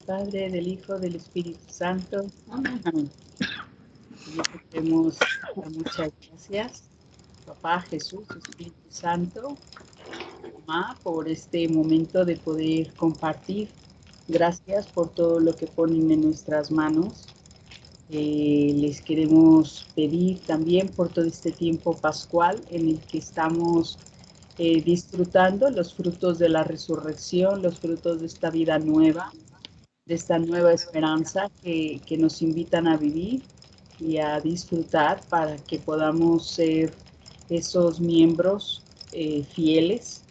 Padre, del Hijo, del Espíritu Santo. Amén. Amén. Y te queremos dar muchas gracias, Papá, Jesús, Espíritu Santo, Mamá, por este momento de poder compartir. Gracias por todo lo que ponen en nuestras manos. Les queremos pedir también por todo este tiempo pascual en el que estamos disfrutando los frutos de la resurrección, los frutos de esta vida nueva, de esta nueva esperanza que nos invitan a vivir y a disfrutar para que podamos ser esos miembros fieles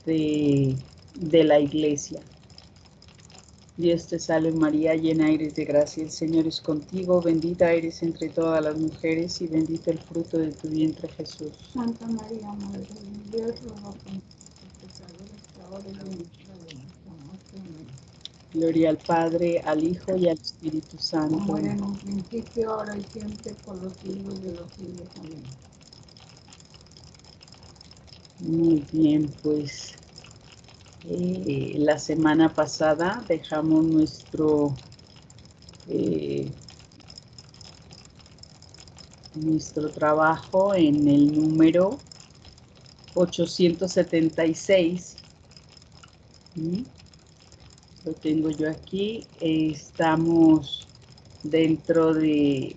de la iglesia. Dios te salve María, llena eres de gracia, el Señor es contigo, bendita eres entre todas las mujeres y bendito el fruto de tu vientre Jesús. Santa María, Madre de Dios, ruega por nosotros pecadores, ahora y en nuestra hora de nuestra muerte. Amén. Gloria al Padre, al Hijo y al Espíritu Santo. Como era en un principio, ahora y siempre, por los siglos de los siglos. Amén. Muy bien, pues la semana pasada dejamos nuestro trabajo en el número 876. Lo tengo yo aquí. Estamos dentro de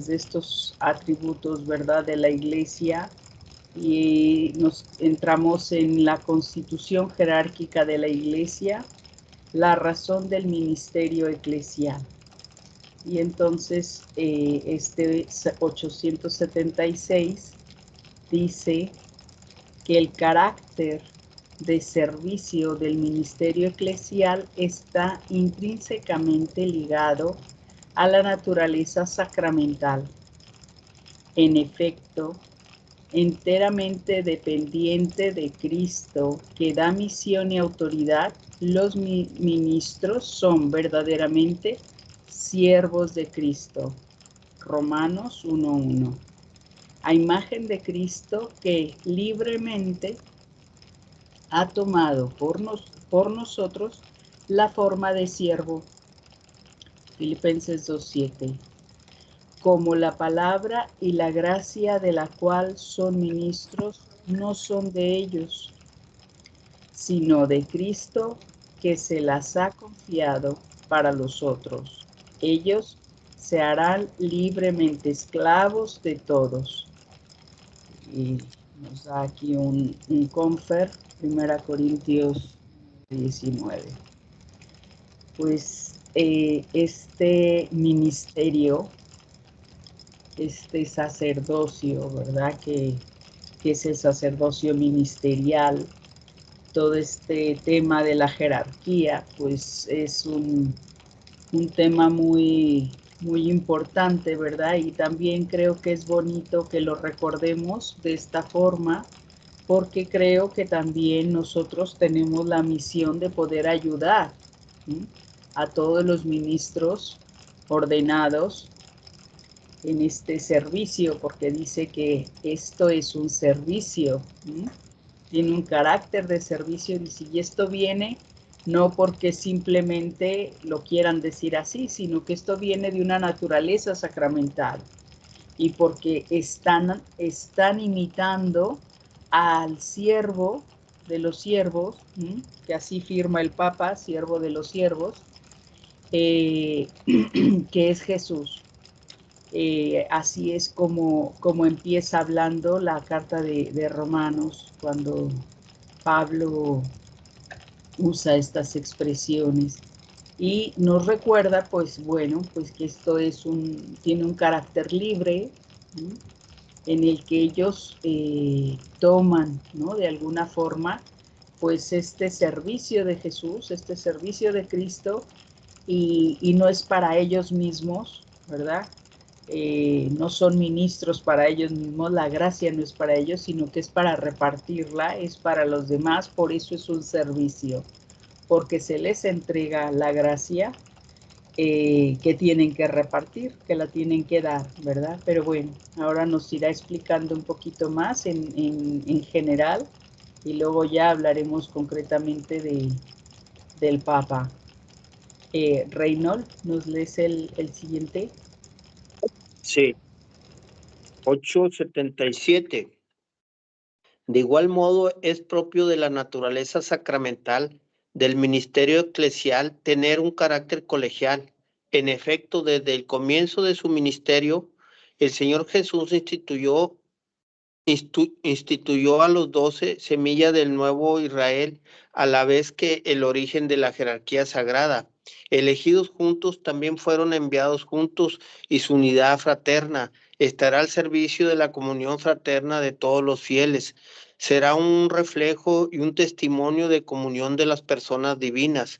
estos atributos, ¿verdad?, de la Iglesia, y nos entramos en la constitución jerárquica de la Iglesia, la razón del ministerio eclesial. Y entonces este 876 dice que el carácter de servicio del ministerio eclesial está intrínsecamente ligado a la naturaleza sacramental. En efecto, enteramente dependiente de Cristo, que da misión y autoridad, los ministros son verdaderamente siervos de Cristo. Romanos 1:1. A imagen de Cristo que libremente ha tomado por nosotros la forma de siervo. Filipenses 2:7. Como la palabra y la gracia de la cual son ministros no son de ellos, sino de Cristo, que se las ha confiado para los otros. Ellos se harán libremente esclavos de todos. Y nos da aquí un confer, 1 Corintios 19. Pues este ministerio, este sacerdocio, ¿verdad?, que es el sacerdocio ministerial, todo este tema de la jerarquía, pues es un tema muy importante, ¿verdad? Y también creo que es bonito que lo recordemos de esta forma, porque creo que también nosotros tenemos la misión de poder ayudar, ¿sí?, a todos los ministros ordenados en este servicio, porque dice que esto es un servicio, ¿sí?, tiene un carácter de servicio, y esto viene no porque simplemente lo quieran decir así, sino que esto viene de una naturaleza sacramental, y porque están imitando al siervo de los siervos, que así firma el Papa, siervo de los siervos, que es Jesús. Así es como empieza hablando la carta de Romanos, cuando Pablo usa estas expresiones y nos recuerda, pues bueno, pues que esto tiene un carácter libre, ¿sí?, en el que ellos toman, ¿no?, de alguna forma, pues este servicio de Jesús, este servicio de Cristo, y no es para ellos mismos, ¿verdad? No son ministros para ellos mismos, la gracia no es para ellos, sino que es para repartirla, es para los demás, por eso es un servicio, porque se les entrega la gracia que tienen que repartir, que la tienen que dar, ¿verdad? Pero bueno, ahora nos irá explicando un poquito más en general, y luego ya hablaremos concretamente del Papa. Reynold, ¿nos lees el siguiente? Sí. 877. De igual modo, es propio de la naturaleza sacramental del ministerio eclesial tener un carácter colegial. En efecto, desde el comienzo de su ministerio, el Señor Jesús instituyó a los 12 semillas del nuevo Israel, a la vez que el origen de la jerarquía sagrada. Elegidos juntos, también fueron enviados juntos, y su unidad fraterna estará al servicio de la comunión fraterna de todos los fieles. Será un reflejo y un testimonio de comunión de las personas divinas.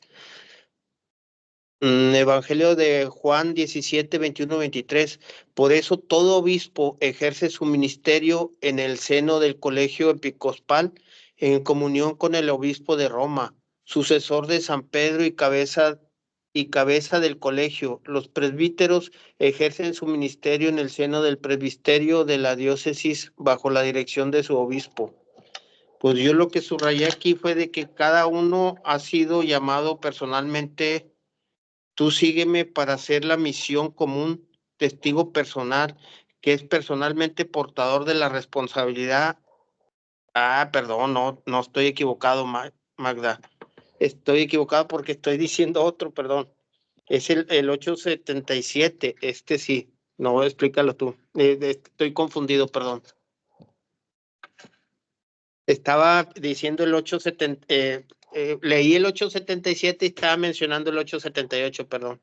Evangelio de Juan 17, 21, 23. Por eso todo obispo ejerce su ministerio en el seno del colegio episcopal, en comunión con el obispo de Roma, sucesor de San Pedro y cabeza del colegio. Los presbíteros ejercen su ministerio en el seno del presbiterio de la diócesis bajo la dirección de su obispo. Pues yo lo que subrayé aquí fue de que cada uno ha sido llamado personalmente. Tú sígueme para hacer la misión común, testigo personal, que es personalmente portador de la responsabilidad. Perdón, no estoy equivocado, Magda. Estoy equivocado porque estoy diciendo otro, perdón. Es el 877, sí. No, explícalo tú. Estoy confundido, perdón. Estaba diciendo el 870, leí el 877 y estaba mencionando el 878, perdón.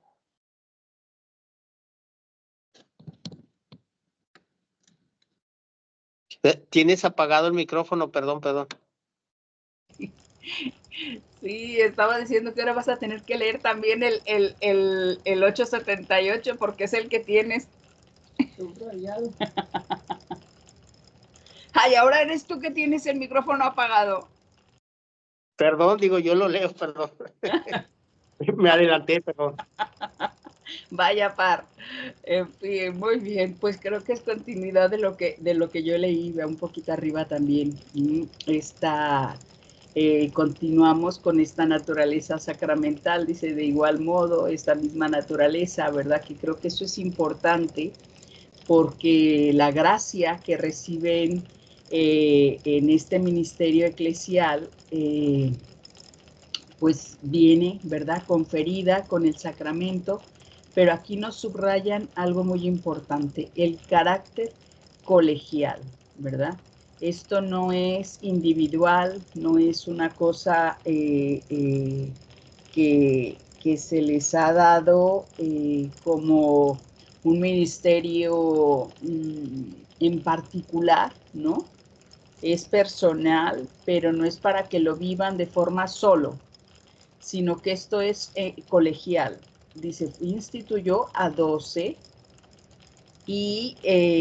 Tienes apagado el micrófono, perdón. Sí, estaba diciendo que ahora vas a tener que leer también el 878 porque es el que tienes. Subrayado. Ay, ahora eres tú que tienes el micrófono apagado. Perdón, digo, yo lo leo, perdón. Me adelanté, perdón. Vaya par. En fin, muy bien, pues creo que es continuidad de lo que yo leí, un poquito arriba también. Continuamos con esta naturaleza sacramental, dice, de igual modo, esta misma naturaleza, ¿verdad? Que creo que eso es importante porque la gracia que reciben en este ministerio eclesial, pues viene, ¿verdad? Conferida con el sacramento, pero aquí nos subrayan algo muy importante, el carácter colegial, ¿verdad? Esto no es individual, no es una cosa que se les ha dado como un ministerio en particular, ¿no? Es personal, pero no es para que lo vivan de forma solo, sino que esto es colegial. Dice, instituyó a 12 y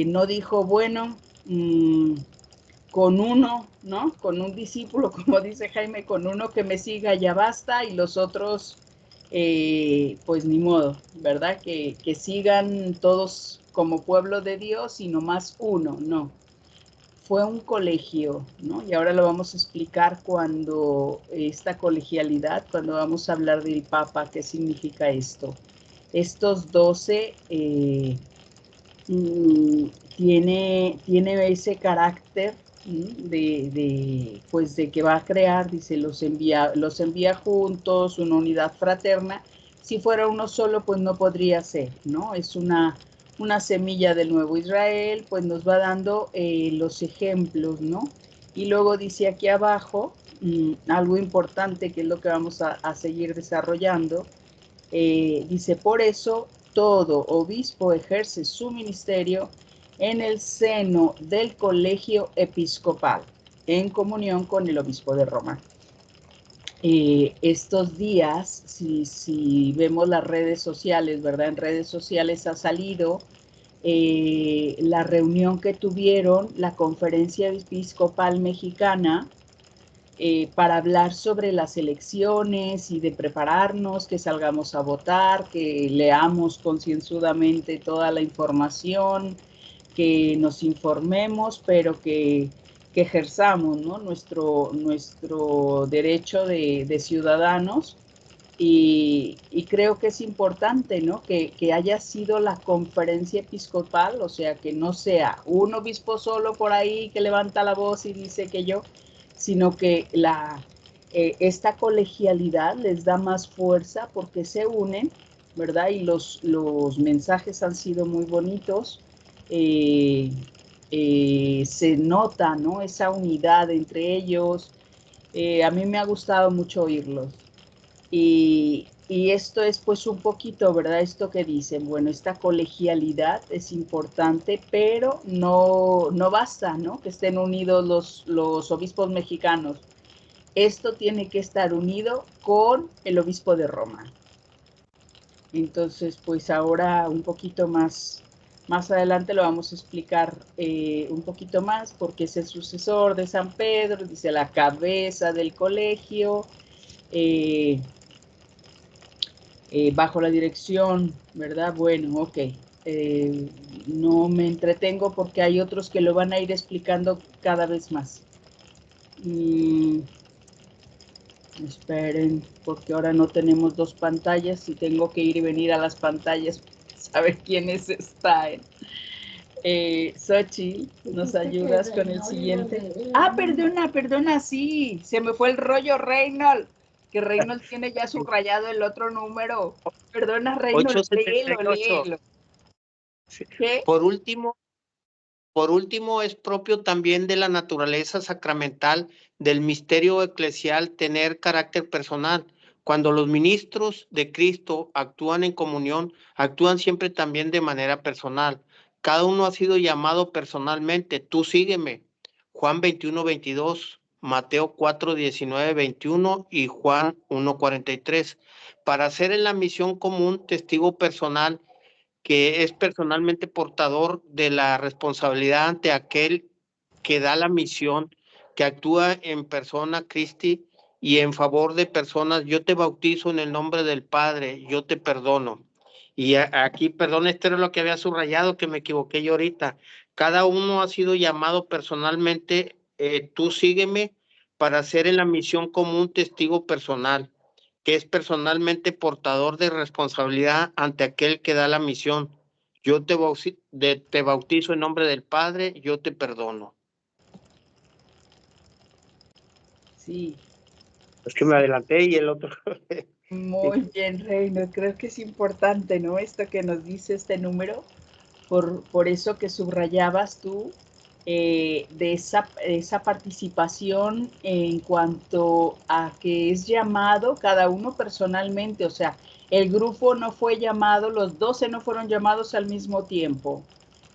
no dijo, bueno, con uno, ¿no? Con un discípulo, como dice Jaime, con uno que me siga ya basta y los otros, pues ni modo, ¿verdad? Que sigan todos como pueblo de Dios y no más uno, no. Fue un colegio, ¿no? Y ahora lo vamos a explicar cuando esta colegialidad, cuando vamos a hablar del Papa, qué significa esto. Estos 12 tiene ese carácter pues de que va a crear, dice, los envía juntos, una unidad fraterna. Si fuera uno solo, pues no podría ser, ¿no? Es una semilla del nuevo Israel, pues nos va dando los ejemplos, ¿no? Y luego dice aquí abajo algo importante que es lo que vamos a seguir desarrollando. Dice, por eso todo obispo ejerce su ministerio en el seno del colegio episcopal, en comunión con el obispo de Roma. Estos días, si vemos las redes sociales, ¿verdad? En redes sociales ha salido la reunión que tuvieron la Conferencia Episcopal Mexicana para hablar sobre las elecciones y de prepararnos, que salgamos a votar, que leamos concienzudamente toda la información, que nos informemos, pero que ejerzamos, ¿no? nuestro derecho de ciudadanos y y creo que es importante, ¿no? Que haya sido la conferencia episcopal, o sea, que no sea un obispo solo por ahí que levanta la voz y dice que yo, sino que esta colegialidad les da más fuerza porque se unen, ¿verdad? Y los mensajes han sido muy bonitos. Se nota, ¿no? Esa unidad entre ellos. A mí me ha gustado mucho oírlos. Y esto es pues un poquito, ¿verdad? Esto que dicen, bueno, esta colegialidad es importante, pero no basta, ¿no? Que estén unidos los obispos mexicanos. Esto tiene que estar unido con el obispo de Roma. Entonces, pues ahora un poquito más adelante lo vamos a explicar un poquito más, porque es el sucesor de San Pedro, dice la cabeza del colegio, bajo la dirección, ¿verdad? Bueno, ok. No me entretengo porque hay otros que lo van a ir explicando cada vez más. Esperen, porque ahora no tenemos dos pantallas y tengo que ir y venir a las pantallas para saber quiénes están. Xochitl, ¿nos ayudas con el siguiente? Ah, perdona, sí, se me fue el rollo, Reynold, que Reynold tiene ya subrayado el otro número. Perdona, Reynold, 878. léelo. ¿Qué? Por último, es propio también de la naturaleza sacramental del misterio eclesial tener carácter personal. Cuando los ministros de Cristo actúan en comunión, actúan siempre también de manera personal. Cada uno ha sido llamado personalmente. Tú sígueme. Juan 21:22, Mateo 4:19, 21 y Juan 1:43. Para ser en la misión común testigo personal que es personalmente portador de la responsabilidad ante aquel que da la misión, que actúa en persona Christi y en favor de personas. Yo te bautizo en el nombre del Padre, yo te perdono. Y aquí, perdón, esto era lo que había subrayado, que me equivoqué yo ahorita. Cada uno ha sido llamado personalmente, tú sígueme, para ser en la misión común testigo personal, que es personalmente portador de responsabilidad ante aquel que da la misión. Yo te bautizo en nombre del Padre, yo te perdono. Sí. Es que me adelanté y el otro. Muy bien, Reino. Creo que es importante, ¿no? Esto que nos dice este número, por eso que subrayabas tú, de esa participación en cuanto a que es llamado cada uno personalmente, o sea, el grupo no fue llamado, los 12 no fueron llamados al mismo tiempo,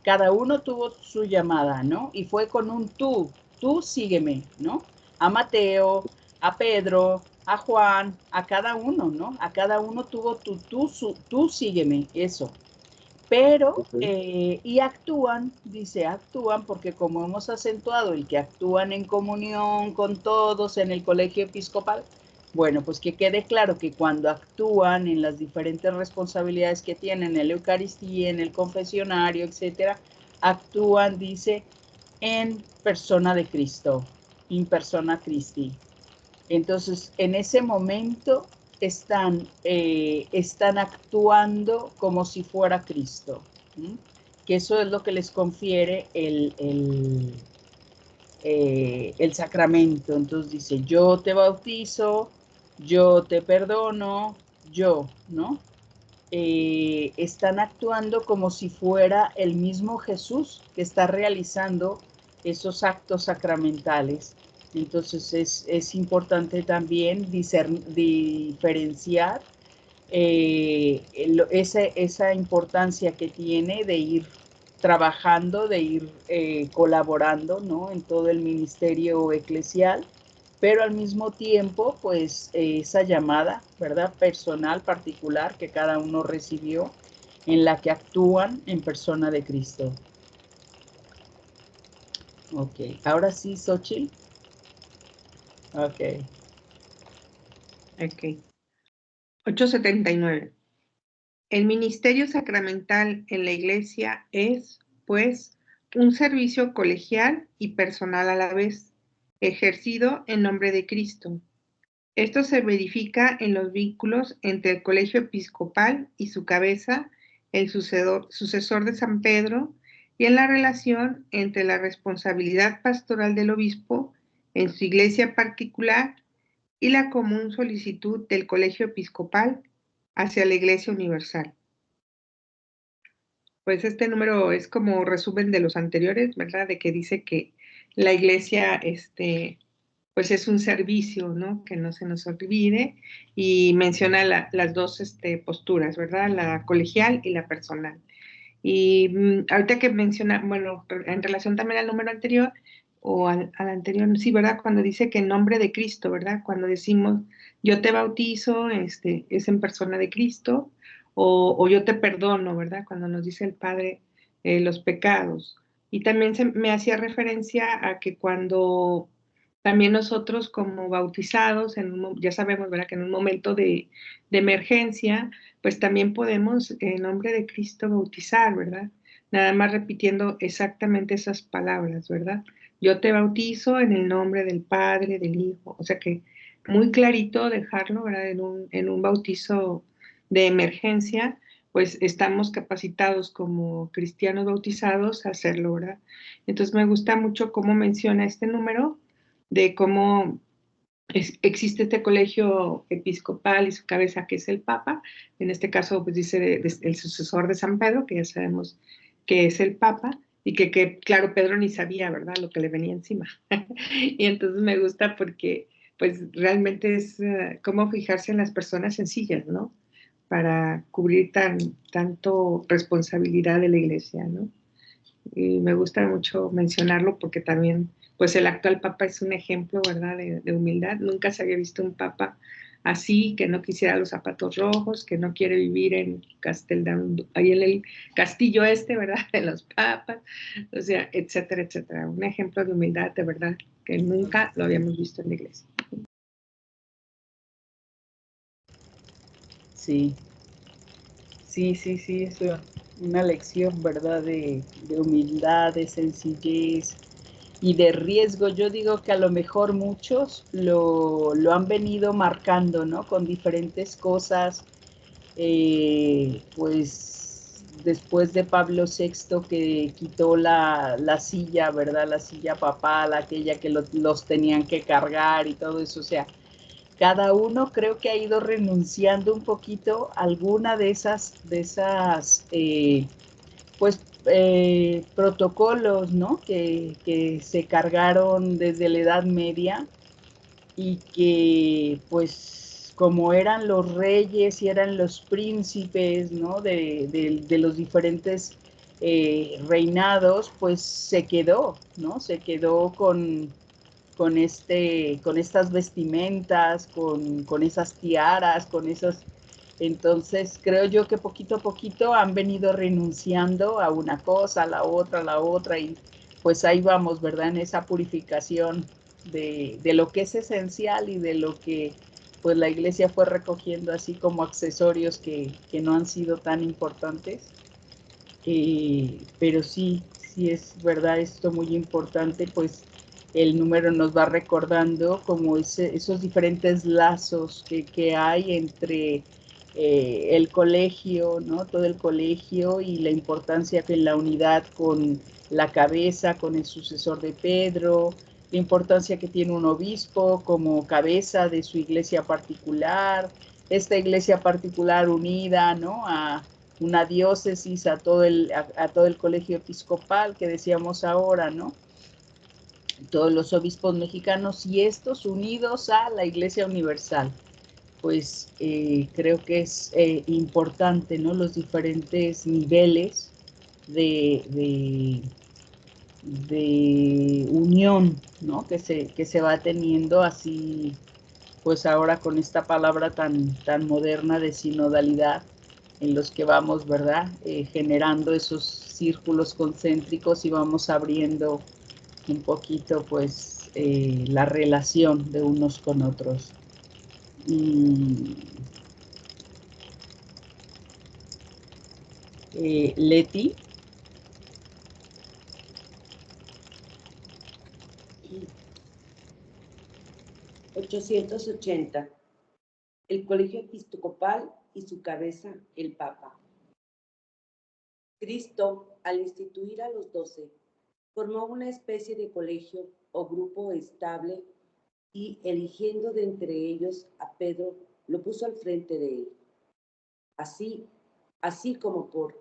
cada uno tuvo su llamada, ¿no? Y fue con un tú sígueme, ¿no? A Mateo, a Pedro, a Juan, a cada uno, ¿no? A cada uno tuvo tú sígueme, eso. Pero, y actúan, dice, actúan porque como hemos acentuado el que actúan en comunión con todos en el colegio episcopal, bueno, pues que quede claro que cuando actúan en las diferentes responsabilidades que tienen en la Eucaristía, en el confesionario, etcétera, actúan, dice, en persona de Cristo, in persona Christi. Entonces, en ese momento están actuando como si fuera Cristo, ¿sí? Que eso es lo que les confiere el sacramento. Entonces dice, yo te bautizo, yo te perdono, yo, ¿no? Están actuando como si fuera el mismo Jesús que está realizando esos actos sacramentales. Entonces es importante también diferenciar esa importancia que tiene de ir trabajando, de ir colaborando, ¿no? En todo el ministerio eclesial, pero al mismo tiempo, pues esa llamada, ¿verdad? Personal, particular que cada uno recibió, en la que actúan en persona de Cristo. Ok, ahora sí, Xochitl. Ok. Ok. 879. El ministerio sacramental en la Iglesia es, pues, un servicio colegial y personal a la vez, ejercido en nombre de Cristo. Esto se verifica en los vínculos entre el colegio episcopal y su cabeza, el sucesor de San Pedro, y en la relación entre la responsabilidad pastoral del obispo en su iglesia particular y la común solicitud del colegio episcopal hacia la iglesia universal. Pues este número es como resumen de los anteriores, ¿verdad? De que dice que la iglesia, pues es un servicio, ¿no? Que no se nos olvide, y menciona las dos posturas, ¿verdad? La colegial y la personal. Y ahorita que menciona, bueno, en relación también al número anterior, o al anterior, sí, ¿verdad? Cuando dice que en nombre de Cristo, ¿verdad? Cuando decimos, yo te bautizo, es en persona de Cristo, o yo te perdono, ¿verdad? Cuando nos dice el Padre los pecados. Y también me hacía referencia a que cuando también nosotros como bautizados, ya sabemos, ¿verdad? Que en un momento de emergencia, pues también podemos en nombre de Cristo bautizar, ¿verdad? Nada más repitiendo exactamente esas palabras, ¿verdad? Yo te bautizo en el nombre del Padre, del Hijo, o sea que muy clarito dejarlo, ¿verdad? En un bautizo de emergencia, pues estamos capacitados como cristianos bautizados a hacerlo, ¿verdad? Entonces me gusta mucho cómo menciona este número de cómo existe este colegio episcopal y su cabeza, que es el Papa. En este caso, pues dice el sucesor de San Pedro, que ya sabemos que es el Papa, y que claro, Pedro ni sabía, ¿verdad?, lo que le venía encima. Y entonces me gusta porque, pues, realmente es cómo fijarse en las personas sencillas, ¿no? Para cubrir tanto responsabilidad de la iglesia, ¿no? Y me gusta mucho mencionarlo porque también, pues el actual papa es un ejemplo, ¿verdad?, de humildad. Nunca se había visto un papa así, que no quisiera los zapatos rojos, que no quiere vivir en ahí en el castillo ¿verdad?, de los papas, o sea, etcétera, etcétera. Un ejemplo de humildad, de verdad, que nunca lo habíamos visto en la iglesia. Sí, sí, es una lección, ¿verdad?, de humildad, de sencillez y de riesgo. Yo digo que a lo mejor muchos lo han venido marcando, ¿no?, con diferentes cosas, pues después de Pablo VI, que quitó la silla, ¿verdad?, la silla papal, aquella que los tenían que cargar y todo eso, o sea, cada uno creo que ha ido renunciando un poquito a alguna de esas pues, protocolos, ¿no?, que se cargaron desde la Edad Media, y que, pues, como eran los reyes y eran los príncipes, ¿no?, de los diferentes reinados, pues se quedó, ¿no? Se quedó con estas vestimentas, con esas tiaras, con esos. Entonces creo yo que poquito a poquito han venido renunciando a una cosa, a la otra, y pues ahí vamos, ¿verdad?, en esa purificación de lo que es esencial y de lo que pues la iglesia fue recogiendo así como accesorios que no han sido tan importantes. Pero sí es verdad esto muy importante, pues el número nos va recordando como esos diferentes lazos que hay entre el colegio, ¿no?, todo el colegio, y la importancia que en la unidad con la cabeza, con el sucesor de Pedro, la importancia que tiene un obispo como cabeza de su iglesia particular, esta iglesia particular unida, ¿no?, a una diócesis, a todo el colegio episcopal que decíamos ahora, ¿no?, todos los obispos mexicanos, y estos unidos a la Iglesia Universal. Pues creo que es importante, ¿no?, los diferentes niveles de unión, ¿no?, que se va teniendo, así pues ahora con esta palabra tan moderna de sinodalidad, en los que vamos, ¿verdad?, generando esos círculos concéntricos y vamos abriendo un poquito, pues, la relación de unos con otros. Leti. 1880. El Colegio Episcopal y su cabeza, el Papa. Cristo, al instituir a los 12, formó una especie de colegio o grupo estable y, eligiendo de entre ellos a Pedro, lo puso al frente de él. Así como por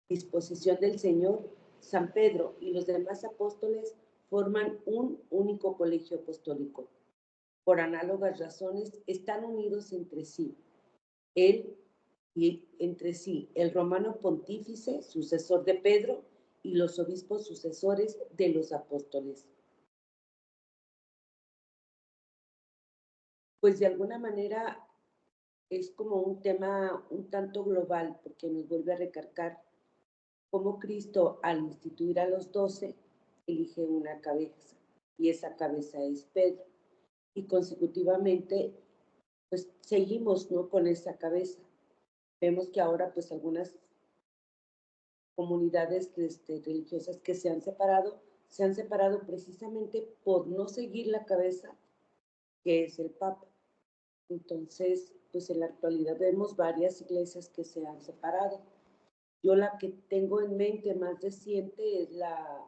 disposición del Señor, San Pedro y los demás apóstoles forman un único colegio apostólico. Por análogas razones están unidos entre sí. Él y entre sí el romano pontífice, sucesor de Pedro, y los obispos sucesores de los apóstoles. Pues de alguna manera es como un tema un tanto global, porque nos vuelve a recalcar cómo Cristo, al instituir a los 12, elige una cabeza, y esa cabeza es Pedro. Y consecutivamente, pues seguimos, ¿no?, con esa cabeza. Vemos que ahora, pues algunas comunidades religiosas que se han separado precisamente por no seguir la cabeza, que es el Papa. Entonces, pues en la actualidad vemos varias iglesias que se han separado. Yo la que tengo en mente más reciente es la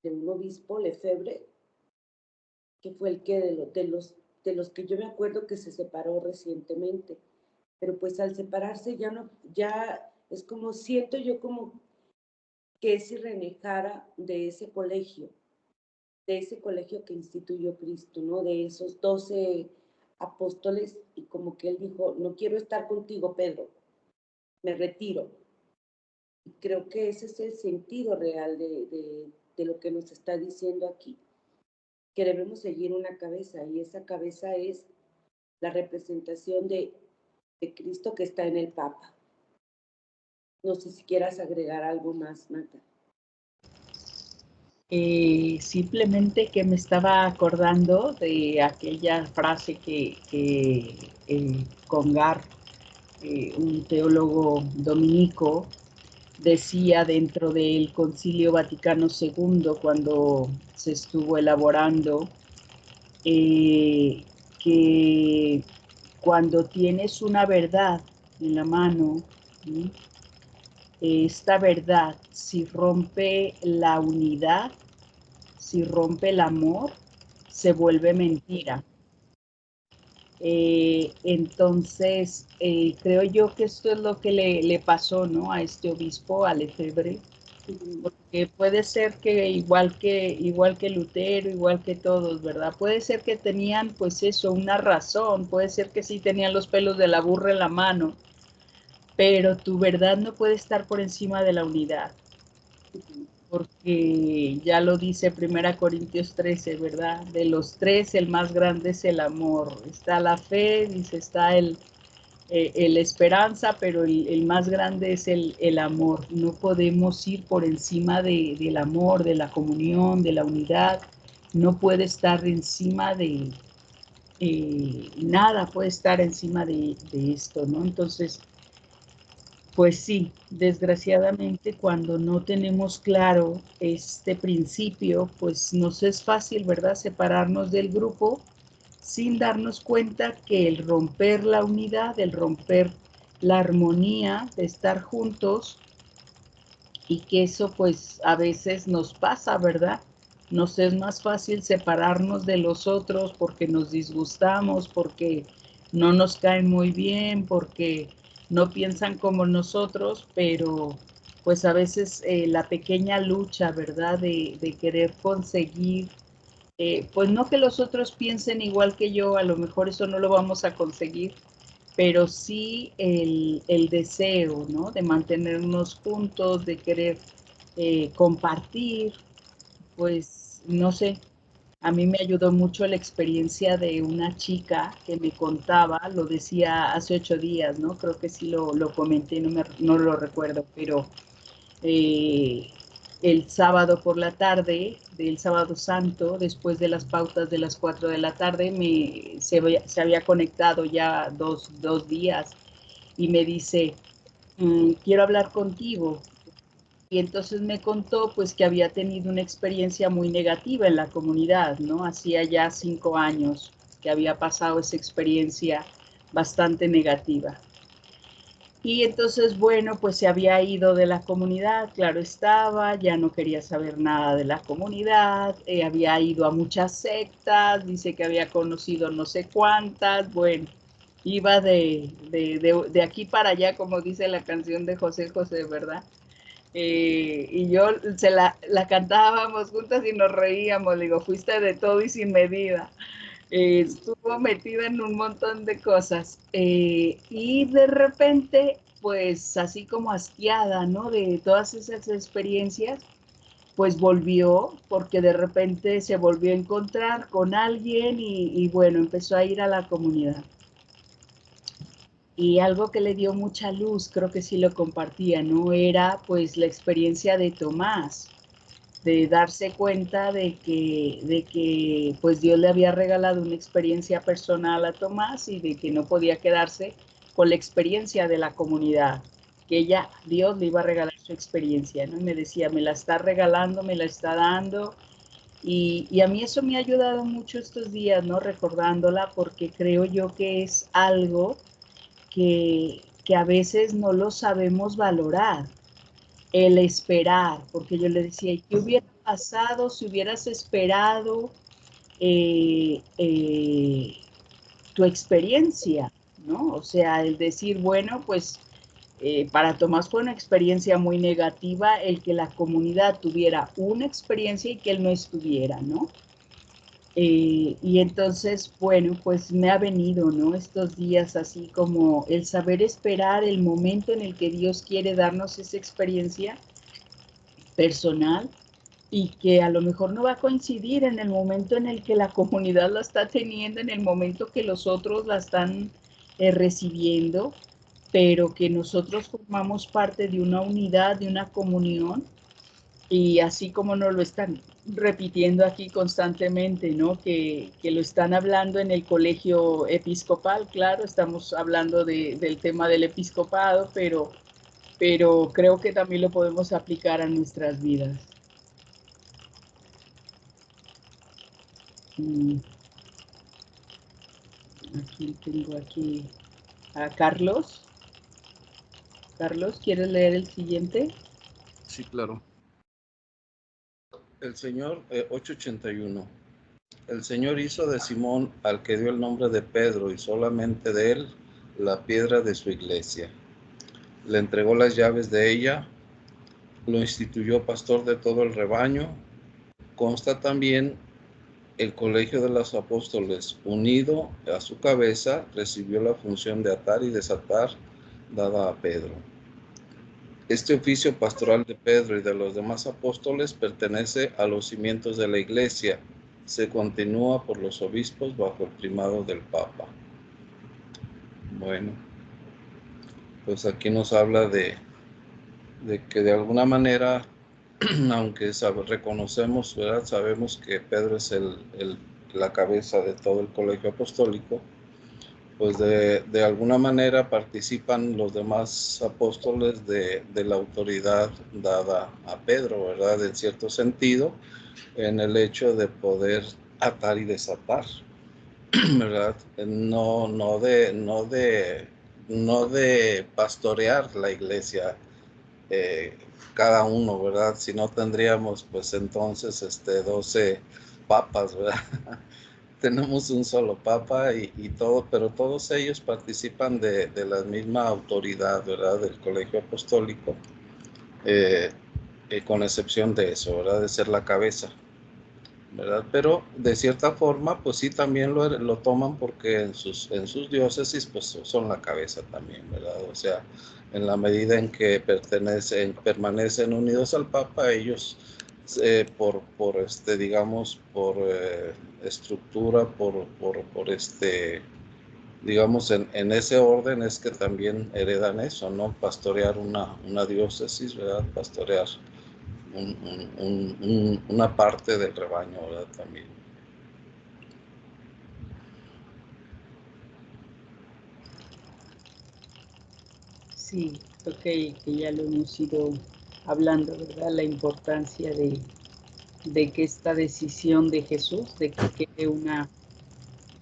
de un obispo, Lefebvre, que fue el que de los que yo me acuerdo que se separó recientemente. Pero pues al separarse ya es como, siento yo como que si renegara de ese colegio que instituyó Cristo, ¿no? De esos 12 apóstoles, y como que él dijo, no quiero estar contigo, Pedro, me retiro. Y creo que ese es el sentido real de lo que nos está diciendo aquí, que debemos seguir una cabeza, y esa cabeza es la representación de Cristo que está en el Papa. No sé si quieras agregar algo más, Marta. Simplemente que me estaba acordando de aquella frase que Congar, un teólogo dominico, decía dentro del Concilio Vaticano II, cuando se estuvo elaborando, que cuando tienes una verdad en la mano, ¿sí?, esta verdad, si rompe la unidad, si rompe el amor, se vuelve mentira. Entonces, creo yo que esto es lo que le pasó, ¿no?, a este obispo, a Lefebvre, porque puede ser que igual que Lutero, igual que todos, ¿verdad? Puede ser que tenían, pues eso, una razón, puede ser que sí tenían los pelos de la burra en la mano, pero tu verdad no puede estar por encima de la unidad, porque ya lo dice 1 Corintios 13, ¿verdad? De los tres, el más grande es el amor. Está la fe, dice, está el esperanza, pero el más grande es el amor. No podemos ir por encima del amor, de la comunión, de la unidad. No puede estar encima de nada, puede estar encima de esto, ¿no? Entonces, pues sí, desgraciadamente cuando no tenemos claro este principio, pues nos es fácil, ¿verdad?, separarnos del grupo sin darnos cuenta que el romper la unidad, el romper la armonía de estar juntos, y que eso pues a veces nos pasa, ¿verdad? Nos es más fácil separarnos de los otros porque nos disgustamos, porque no nos caen muy bien, porque no piensan como nosotros, pero pues a veces la pequeña lucha, ¿verdad?, de querer conseguir, pues no que los otros piensen igual que yo, a lo mejor eso no lo vamos a conseguir, pero sí el deseo, ¿no?, de mantenernos juntos, de querer compartir, pues no sé. A mí me ayudó mucho la experiencia de una chica que me contaba, lo decía hace 8 días, ¿no? Creo que sí lo comenté, no lo recuerdo, pero el sábado por la tarde, del sábado santo, después de las pautas de las 4 de la tarde, se había conectado ya dos días y me dice, quiero hablar contigo. Y entonces me contó pues que había tenido una experiencia muy negativa en la comunidad, ¿no? Hacía ya 5 años. que había pasado esa experiencia bastante negativa. Y entonces, bueno, pues se había ido de la comunidad, claro estaba, ya no quería saber nada de la comunidad, había ido a muchas sectas, dice que había conocido no sé cuántas, bueno, iba de aquí para allá, como dice la canción de José José, ¿verdad? Y yo la cantábamos juntas y nos reíamos, digo, fuiste de todo y sin medida. Estuvo metida en un montón de cosas y de repente, pues así como hastiada, ¿no? De todas esas experiencias, pues volvió, porque de repente se volvió a encontrar con alguien y bueno, empezó a ir a la comunidad. Y algo que le dio mucha luz, creo que sí lo compartía, ¿no? Era pues la experiencia de Tomás, de darse cuenta de que pues Dios le había regalado una experiencia personal a Tomás y de que no podía quedarse con la experiencia de la comunidad, que Dios le iba a regalar su experiencia, ¿no? Y me decía, me la está regalando, me la está dando, y a mí eso me ha ayudado mucho estos días, ¿no? Recordándola, porque creo yo que es algo que a veces no lo sabemos valorar, el esperar, porque yo le decía, ¿qué hubiera pasado si hubieras esperado tu experiencia? ¿No? O sea, el decir, bueno, pues para Tomás fue una experiencia muy negativa el que la comunidad tuviera una experiencia y que él no estuviera, ¿no? Y entonces, bueno, pues me ha venido, ¿no? Estos días así como el saber esperar el momento en el que Dios quiere darnos esa experiencia personal y que a lo mejor no va a coincidir en el momento en el que la comunidad la está teniendo, en el momento que los otros la están recibiendo, pero que nosotros formamos parte de una unidad, de una comunión, y así como nos lo están repitiendo aquí constantemente, ¿no? Que lo están hablando en el colegio episcopal, claro, estamos hablando del tema del episcopado, pero creo que también lo podemos aplicar a nuestras vidas. Aquí tengo a Carlos. Carlos, ¿quieres leer el siguiente? Sí, claro. El Señor, 881. El Señor hizo de Simón, al que dio el nombre de Pedro, y solamente de él, la piedra de su iglesia. Le entregó las llaves de ella, lo instituyó pastor de todo el rebaño. Consta también el colegio de los apóstoles, unido a su cabeza, recibió la función de atar y desatar, dada a Pedro. Este oficio pastoral de Pedro y de los demás apóstoles pertenece a los cimientos de la iglesia. Se continúa por los obispos bajo el primado del Papa. Bueno, pues aquí nos habla de que de alguna manera, aunque reconocemos, ¿verdad? Sabemos que Pedro es la cabeza de todo el colegio apostólico, pues de alguna manera participan los demás apóstoles de la autoridad dada a Pedro, ¿verdad? En cierto sentido, en el hecho de poder atar y desatar, ¿verdad? No de pastorear la iglesia cada uno, ¿verdad? Si no tendríamos, pues entonces 12 papas, ¿verdad? Tenemos un solo papa y todo, pero todos ellos participan de la misma autoridad, ¿verdad? Del colegio apostólico, con excepción de eso, ¿verdad? De ser la cabeza, ¿verdad? Pero de cierta forma, pues sí, también lo toman porque en sus diócesis, pues son la cabeza también, ¿verdad? O sea, en la medida en que permanecen unidos al Papa, ellos digamos, por estructura, digamos, en ese orden es que también heredan eso, ¿no? Pastorear una diócesis, ¿verdad? Pastorear una parte del rebaño, ¿verdad? También. Sí, creo que ya lo hemos ido hablando, ¿verdad? La importancia de que esta decisión de Jesús, de que quede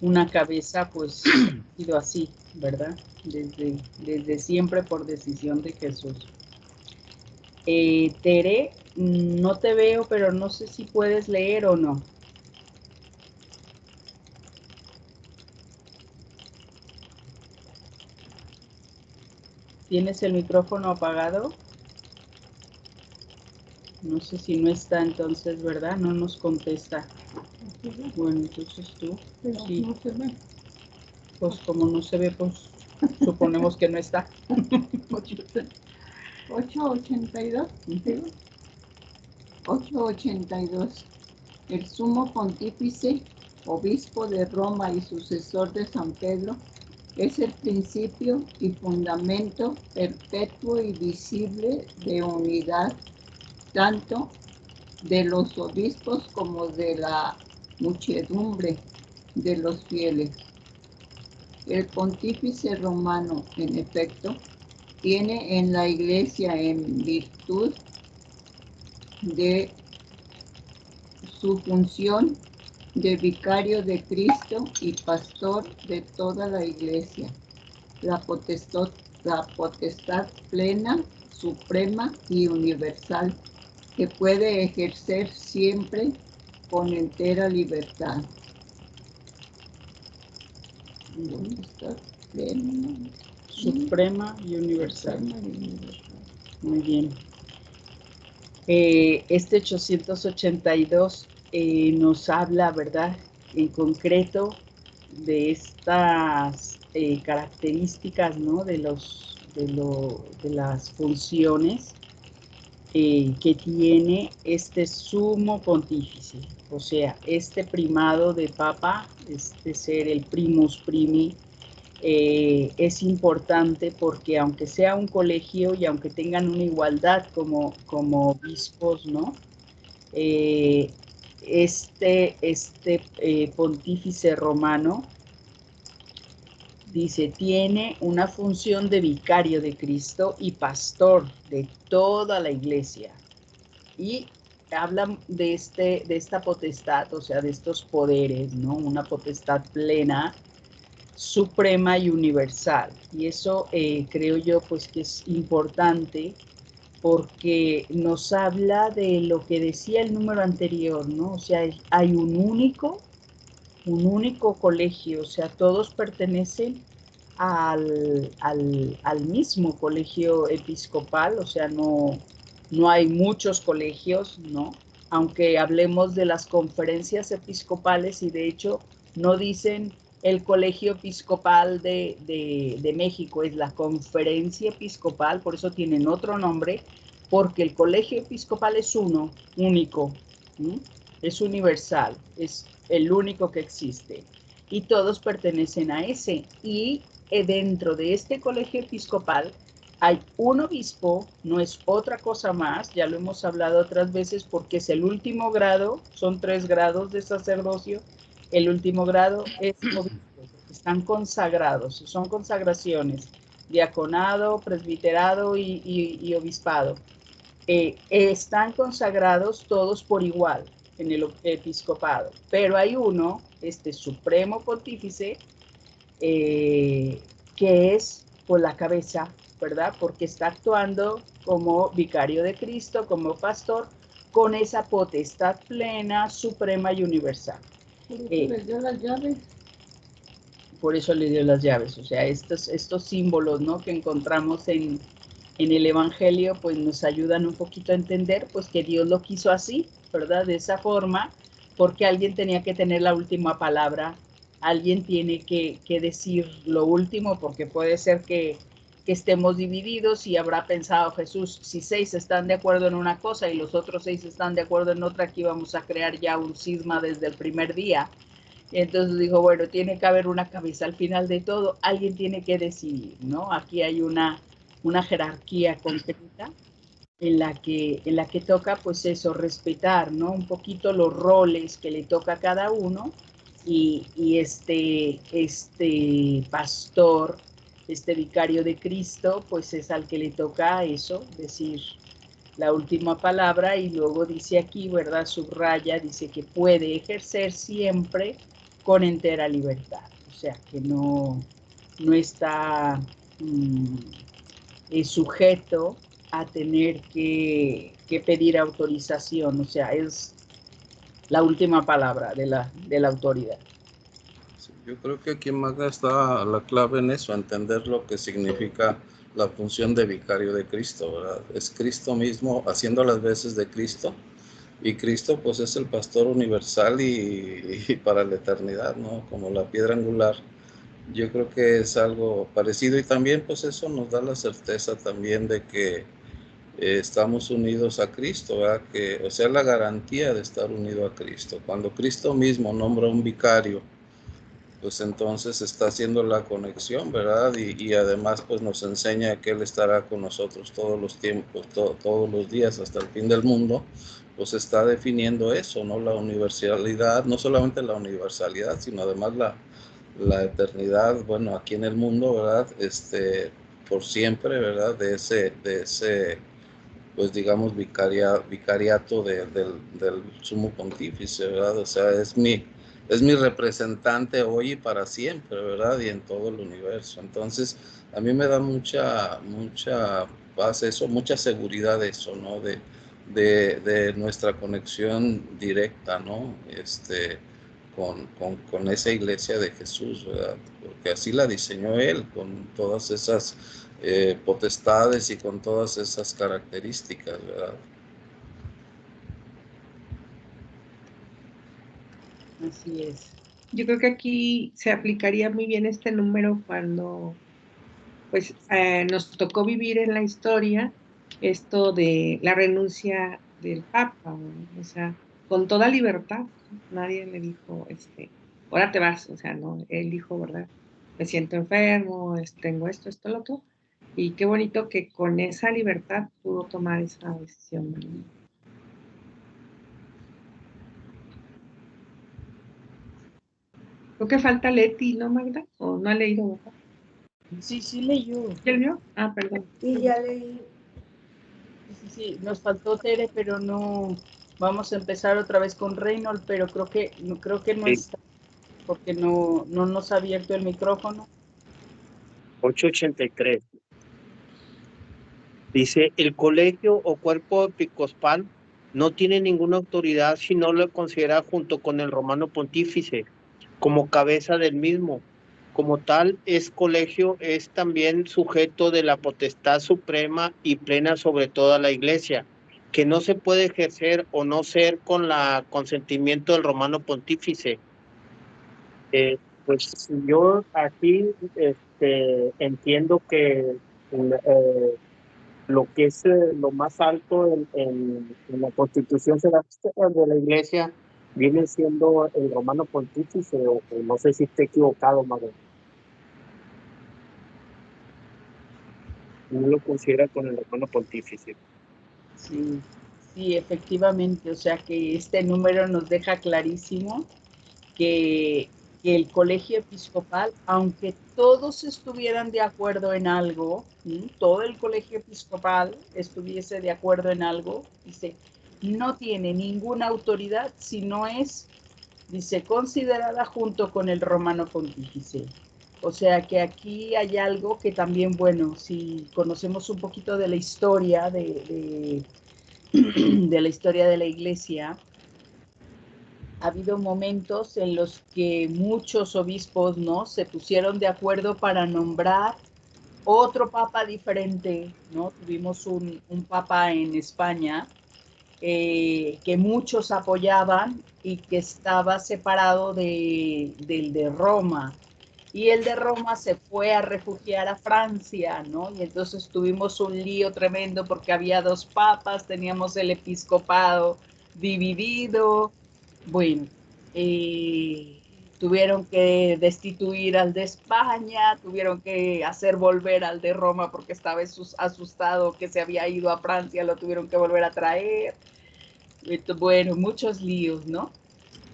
una cabeza, pues, ha sido así, ¿verdad? Desde siempre por decisión de Jesús. Tere, no te veo, pero no sé si puedes leer o no. ¿Tienes el micrófono apagado? No sé si no está entonces, ¿verdad? No nos contesta. Bueno, entonces tú. Pero Sí. no se ve. Pues como no se ve, pues suponemos que no está. 882, ¿digo? 882. El sumo pontífice, obispo de Roma y sucesor de San Pedro, es el principio y fundamento perpetuo y visible de unidad, tanto de los obispos como de la muchedumbre de los fieles. El pontífice romano, en efecto, tiene en la Iglesia, en virtud de su función de vicario de Cristo y pastor de toda la Iglesia, la potestad plena, suprema y universal, que puede ejercer siempre con entera libertad. Potestad plena, Suprema y universal. suprema y universal. Muy bien. Este 882 nos habla, ¿verdad? En concreto de estas características, ¿no? De las funciones que tiene este sumo pontífice, o sea, este primado de papa, este ser el primus primi, es importante porque aunque sea un colegio y aunque tengan una igualdad como obispos, ¿no? Este pontífice romano dice, tiene una función de vicario de Cristo y pastor de toda la iglesia. Y habla de esta potestad, o sea, de estos poderes, ¿no? Una potestad plena, suprema y universal. Y eso creo yo pues que es importante porque nos habla de lo que decía el número anterior, ¿no? O sea, hay un único colegio, o sea, todos pertenecen al mismo colegio episcopal, o sea, no hay muchos colegios, ¿no? Aunque hablemos de las conferencias episcopales y de hecho no dicen el colegio episcopal de México, es la conferencia episcopal, por eso tienen otro nombre, porque el colegio episcopal es único, ¿sí? Es universal, es el único que existe y todos pertenecen a ese. Y dentro de este colegio episcopal hay un obispo, no es otra cosa más, ya lo hemos hablado otras veces porque es el último grado, son 3 grados de sacerdocio, el último grado es obispo, están consagrados, son consagraciones, diaconado, presbiterado y obispado. Están consagrados todos por igual en el episcopado, pero hay uno, este supremo pontífice, que es por la cabeza, ¿verdad? Porque está actuando como vicario de Cristo, como pastor, con esa potestad plena, suprema y universal. Les dio las llaves. Por eso le dio las llaves, o sea, estos símbolos, ¿no? Que encontramos en el Evangelio, pues nos ayudan un poquito a entender, pues que Dios lo quiso así, ¿verdad? De esa forma, porque alguien tenía que tener la última palabra, alguien tiene que decir lo último, porque puede ser que estemos divididos y habrá pensado Jesús, si 6 están de acuerdo en una cosa y los otros 6 están de acuerdo en otra, aquí vamos a crear ya un cisma desde el primer día. Y entonces dijo, bueno, tiene que haber una cabeza al final de todo, alguien tiene que decidir, ¿no? Aquí hay una jerarquía concreta en la que toca, pues eso, respetar, ¿no? Un poquito los roles que le toca a cada uno y este pastor, este vicario de Cristo, pues es al que le toca eso, decir la última palabra y luego dice aquí, ¿verdad? Subraya, dice que puede ejercer siempre con entera libertad, o sea, que no está sujeto a tener que pedir autorización, o sea, es la última palabra de la autoridad. Sí, yo creo que aquí, Magda, está la clave en eso, entender lo que significa la función de vicario de Cristo, ¿verdad? Es Cristo mismo haciendo las veces de Cristo, y Cristo pues es el pastor universal y para la eternidad, ¿no? Como la piedra angular. Yo creo que es algo parecido, y también pues eso nos da la certeza también de que estamos unidos a Cristo, ¿verdad? Que, o sea, la garantía de estar unido a Cristo. Cuando Cristo mismo nombra un vicario, pues entonces está haciendo la conexión, ¿verdad? Y además pues nos enseña que Él estará con nosotros todos los tiempos, todos los días hasta el fin del mundo. Pues está definiendo eso, ¿no? La universalidad, no solamente la universalidad, sino además la eternidad, bueno, aquí en el mundo, ¿verdad? Por siempre, ¿verdad? De ese pues digamos, vicariato del sumo pontífice, ¿verdad? O sea, es mi representante hoy y para siempre, ¿verdad? Y en todo el universo. Entonces, a mí me da mucha paz eso, mucha seguridad eso, ¿no? De nuestra conexión directa, ¿no? Con esa iglesia de Jesús, ¿verdad? Porque así la diseñó Él, con todas esas potestades y con todas esas características, ¿verdad? Así es. Yo creo que aquí se aplicaría muy bien este número cuando pues nos tocó vivir en la historia esto de la renuncia del Papa, o sea, con toda libertad. Nadie le dijo, ahora te vas, o sea, no, él dijo, ¿verdad? Me siento enfermo, tengo esto, lo otro. Y qué bonito que con esa libertad pudo tomar esa decisión, ¿verdad? Creo que falta Leti, ¿no, Magda? ¿O no ha leído, verdad? Sí, leyó. ¿Ya leyó? Ah, perdón. Sí, ya leí. Sí, nos faltó Tere, pero no. Vamos a empezar otra vez con Reynold, pero creo que no Sí. está, porque no nos ha abierto el micrófono. 883. Dice, el colegio o cuerpo episcopal no tiene ninguna autoridad si no lo considera junto con el romano pontífice como cabeza del mismo. Como tal, colegio es también sujeto de la potestad suprema y plena sobre toda la iglesia, que no se puede ejercer o no ser con la consentimiento del romano pontífice. Pues yo aquí entiendo que lo que es lo más alto en la Constitución de la Iglesia viene siendo el romano pontífice, o no sé si esté equivocado, Manuel. No lo considera con el romano pontífice. Sí, efectivamente, o sea que este número nos deja clarísimo que el colegio episcopal, aunque todos estuvieran de acuerdo en algo, todo el colegio episcopal estuviese de acuerdo en algo, dice, no tiene ninguna autoridad si no es, dice, considerada junto con el romano pontífice. O sea que aquí hay algo que también, bueno, si conocemos un poquito de la historia de la historia de la iglesia, ha habido momentos en los que muchos obispos, ¿no?, se pusieron de acuerdo para nombrar otro papa diferente, ¿no? Tuvimos un papa en España que muchos apoyaban y que estaba separado del de Roma. Y el de Roma se fue a refugiar a Francia, ¿no? Y entonces tuvimos un lío tremendo porque había dos papas, teníamos el episcopado dividido. Bueno, tuvieron que destituir al de España, tuvieron que hacer volver al de Roma porque estaba asustado que se había ido a Francia, lo tuvieron que volver a traer. Bueno, muchos líos, ¿no?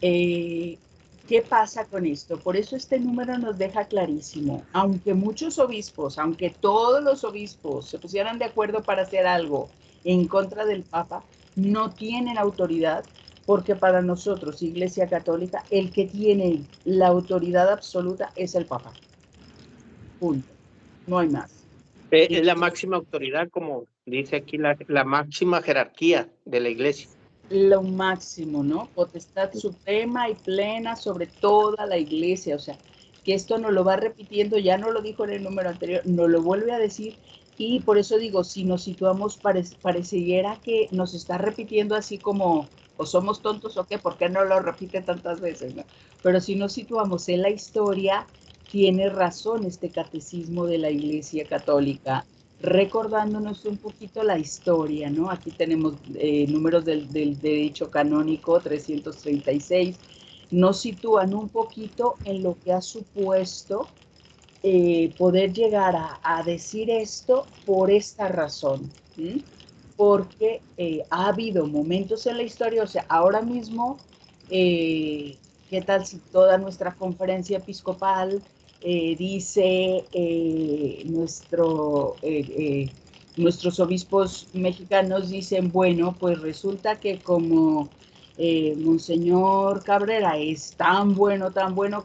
¿Qué pasa con esto? Por eso este número nos deja clarísimo. Aunque muchos obispos, aunque todos los obispos se pusieran de acuerdo para hacer algo en contra del Papa, no tienen autoridad porque para nosotros, Iglesia Católica, el que tiene la autoridad absoluta es el Papa. Punto. No hay más. Es la máxima autoridad, como dice aquí, la máxima jerarquía de la Iglesia. Lo máximo, ¿no? Potestad suprema y plena sobre toda la Iglesia. O sea, que esto nos lo va repitiendo, ya no lo dijo en el número anterior, nos lo vuelve a decir. Y por eso digo, si nos situamos, pareciera que nos está repitiendo así como, o somos tontos o qué, ¿por qué no lo repite tantas veces? ¿No? Pero si nos situamos en la historia, tiene razón este catecismo de la Iglesia Católica, recordándonos un poquito la historia, ¿no? Aquí tenemos números del derecho canónico 336, nos sitúan un poquito en lo que ha supuesto poder llegar a decir esto por esta razón, ¿sí? Porque ha habido momentos en la historia, o sea, ahora mismo, ¿qué tal si toda nuestra conferencia episcopal dice nuestros obispos mexicanos dicen, bueno, pues resulta que como Monseñor Cabrera es tan bueno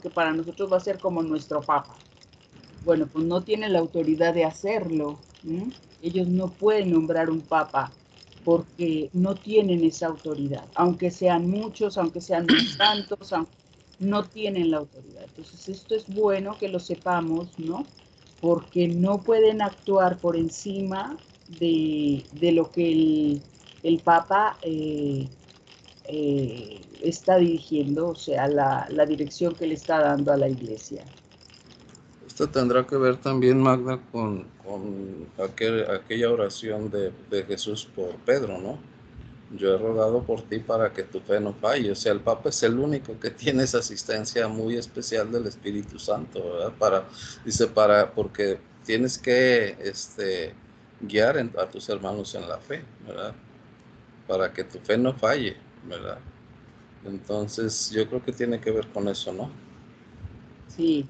que para nosotros va a ser como nuestro Papa? Bueno, pues no tienen la autoridad de hacerlo. ¿Sí? Ellos no pueden nombrar un papa porque no tienen esa autoridad. Aunque sean muchos, aunque sean muy santos, no tienen la autoridad. Entonces esto es bueno que lo sepamos, ¿no? Porque no pueden actuar por encima de lo que el papa está dirigiendo, o sea, la dirección que le está dando a la iglesia. Esto tendrá que ver también, Magda, con aquella oración de Jesús por Pedro, ¿no? Yo he rogado por ti para que tu fe no falle. O sea, el Papa es el único que tiene esa asistencia muy especial del Espíritu Santo, ¿verdad? Porque tienes que guiar a tus hermanos en la fe, ¿verdad? Para que tu fe no falle, ¿verdad? Entonces, yo creo que tiene que ver con eso, ¿no? Sí.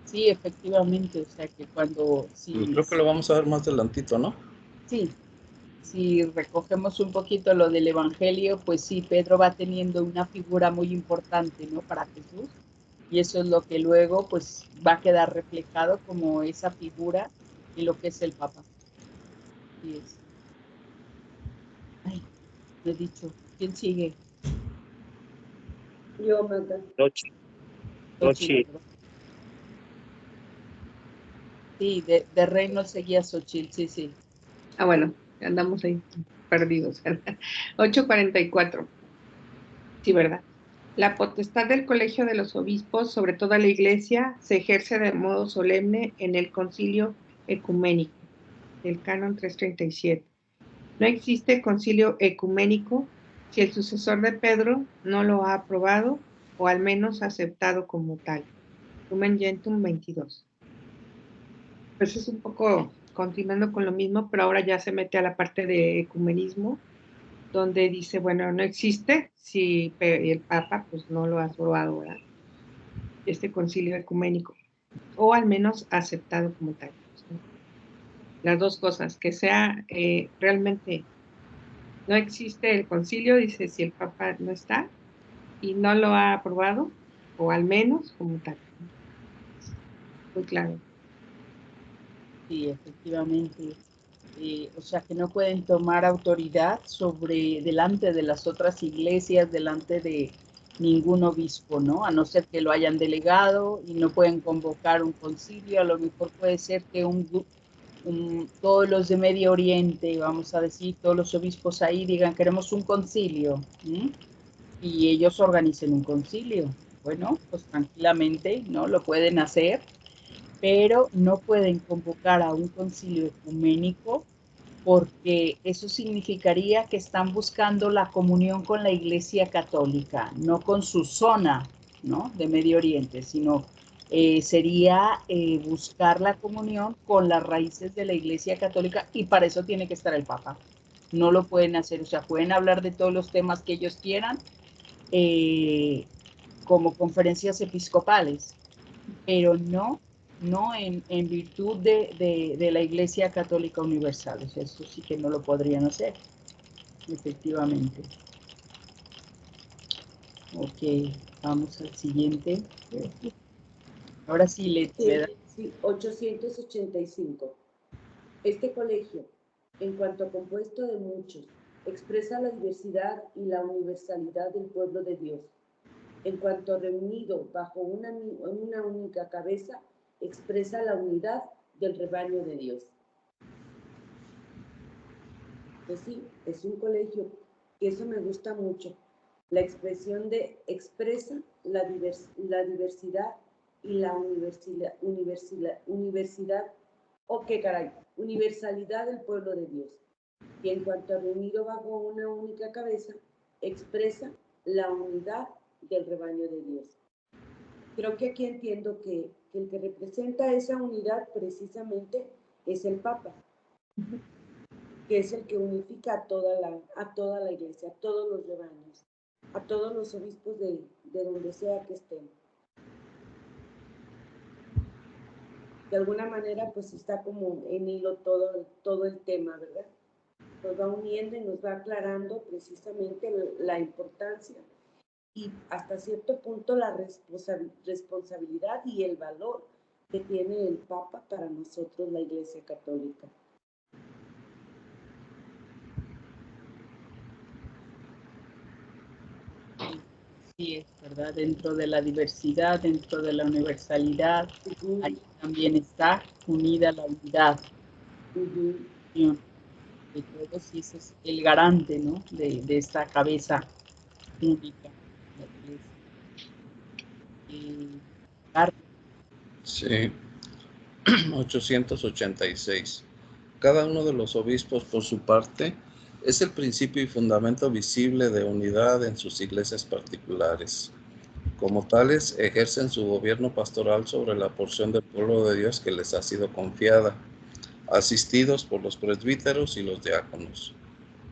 Sí, efectivamente, o sea que cuando... Creo que lo vamos a ver más adelantito, ¿no? Sí, si recogemos un poquito lo del Evangelio, pues sí, Pedro va teniendo una figura muy importante, ¿no? Para Jesús, y eso es lo que luego, pues, va a quedar reflejado como esa figura en lo que es el Papa. Así es. Ay, lo he dicho. ¿Quién sigue? Yo, Magda. Xochitl. Sí, de Reynolds seguía Xochitl, sí, sí. Ah, bueno, andamos ahí perdidos. 8:44. Sí, ¿verdad? La potestad del Colegio de los Obispos sobre toda la Iglesia se ejerce de modo solemne en el Concilio Ecuménico, del Canon 337. No existe concilio ecuménico si el sucesor de Pedro no lo ha aprobado o al menos aceptado como tal. Lumen Gentium 22. Pues es un poco continuando con lo mismo, pero ahora ya se mete a la parte de ecumenismo, donde dice, bueno, no existe si el Papa pues no lo ha aprobado, ¿verdad? Este concilio ecuménico, o al menos aceptado como tal. Las dos cosas, que sea realmente, no existe el concilio, dice, si el Papa no está y no lo ha aprobado, o al menos como tal. Muy claro. Sí, efectivamente. O sea, que no pueden tomar autoridad delante de las otras iglesias, delante de ningún obispo, ¿no? A no ser que lo hayan delegado y no pueden convocar un concilio. A lo mejor puede ser que todos los de Medio Oriente, vamos a decir, todos los obispos ahí digan, queremos un concilio, ¿sí? Y ellos organicen un concilio. Bueno, pues tranquilamente, ¿no? Lo pueden hacer, pero no pueden convocar a un concilio ecuménico porque eso significaría que están buscando la comunión con la Iglesia Católica, no con su zona, ¿no? De Medio Oriente, sino sería buscar la comunión con las raíces de la Iglesia Católica, y para eso tiene que estar el Papa. No lo pueden hacer, o sea, pueden hablar de todos los temas que ellos quieran, como conferencias episcopales, pero no en virtud de la Iglesia Católica Universal. O sea, eso sí que no lo podrían hacer, efectivamente. Ok, vamos al siguiente. Ahora sí le da. Sí, 885. Este colegio, en cuanto compuesto de muchos, expresa la diversidad y la universalidad del pueblo de Dios. En cuanto reunido bajo una única cabeza, expresa la unidad del rebaño de Dios. Pues sí, es un colegio, que eso me gusta mucho. La expresión de expresa la diversidad y la universalidad del pueblo de Dios. Y en cuanto a reunido bajo una única cabeza, expresa la unidad del rebaño de Dios. Creo que aquí entiendo que el que representa esa unidad precisamente es el Papa, que es el que unifica a toda la iglesia, a todos los rebaños, a todos los obispos de donde sea que estén. De alguna manera, pues está como en hilo todo el tema, ¿verdad? Nos va uniendo y nos va aclarando precisamente la importancia y hasta cierto punto la responsabilidad y el valor que tiene el Papa para nosotros, la Iglesia Católica. Sí, es verdad, dentro de la diversidad, dentro de la universalidad, ahí también está unida la unidad. De todos, y ese es el garante, ¿no? de esta cabeza única. Sí, 886. Cada uno de los obispos, por su parte, es el principio y fundamento visible de unidad en sus iglesias particulares. Como tales, ejercen su gobierno pastoral sobre la porción del pueblo de Dios que les ha sido confiada, asistidos por los presbíteros y los diáconos.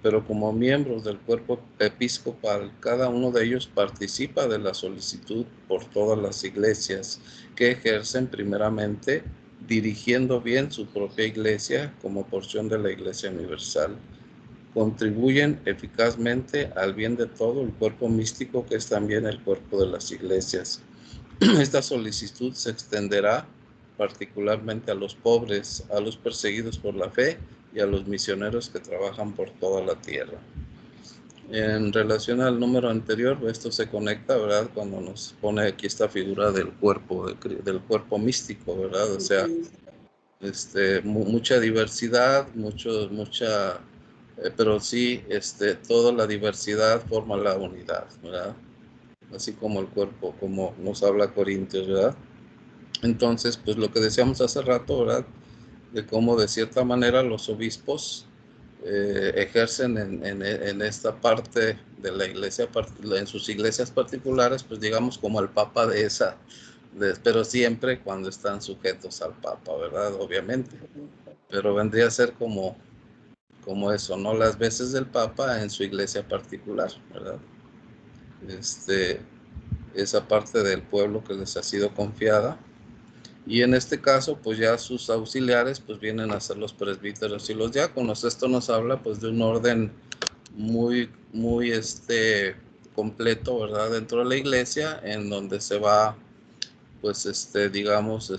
Pero como miembros del cuerpo episcopal, cada uno de ellos participa de la solicitud por todas las iglesias que ejercen primeramente dirigiendo bien su propia iglesia como porción de la Iglesia Universal. Contribuyen eficazmente al bien de todo el cuerpo místico que es también el cuerpo de las iglesias. Esta solicitud se extenderá particularmente a los pobres, a los perseguidos por la fe y a los misioneros que trabajan por toda la tierra. En relación al número anterior, esto se conecta, ¿verdad? Cuando nos pone aquí esta figura del cuerpo místico, ¿verdad? O sea, mucha diversidad, pero sí, toda la diversidad forma la unidad, ¿verdad? Así como el cuerpo, como nos habla Corintios, ¿verdad? Entonces, pues lo que decíamos hace rato, ¿verdad? De cómo de cierta manera los obispos ejercen en esta parte de la iglesia, en sus iglesias particulares, pues digamos como el papa de esa, pero siempre cuando están sujetos al papa, ¿verdad? Obviamente. Pero vendría a ser como eso, ¿no? Las veces del papa en su iglesia particular, ¿verdad? Esa parte del pueblo que les ha sido confiada. Y en este caso, pues ya sus auxiliares, pues vienen a ser los presbíteros y los diáconos. Esto nos habla, pues, de un orden muy completo, ¿verdad? Dentro de la iglesia, en donde se va, pues, digamos,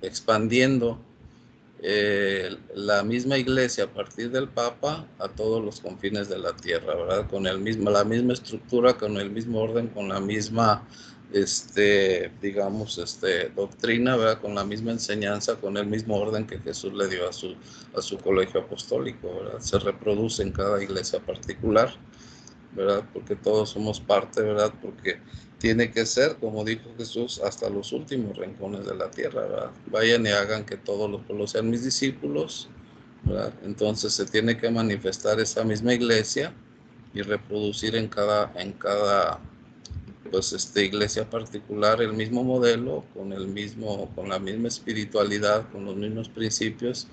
expandiendo la misma iglesia a partir del Papa a todos los confines de la tierra, ¿verdad? Con la misma estructura, con el mismo orden, con la misma, digamos, doctrina, ¿verdad? Con la misma enseñanza, con el mismo orden que Jesús le dio a su colegio apostólico, ¿verdad? Se reproduce en cada iglesia particular, ¿verdad? Porque todos somos parte, ¿verdad? Porque tiene que ser, como dijo Jesús, hasta los últimos rincones de la tierra, ¿verdad? Vayan y hagan que todos los pueblos sean mis discípulos, ¿verdad? Entonces se tiene que manifestar esa misma iglesia y reproducir en cada pues iglesia particular el mismo modelo, con la misma espiritualidad, con los mismos principios,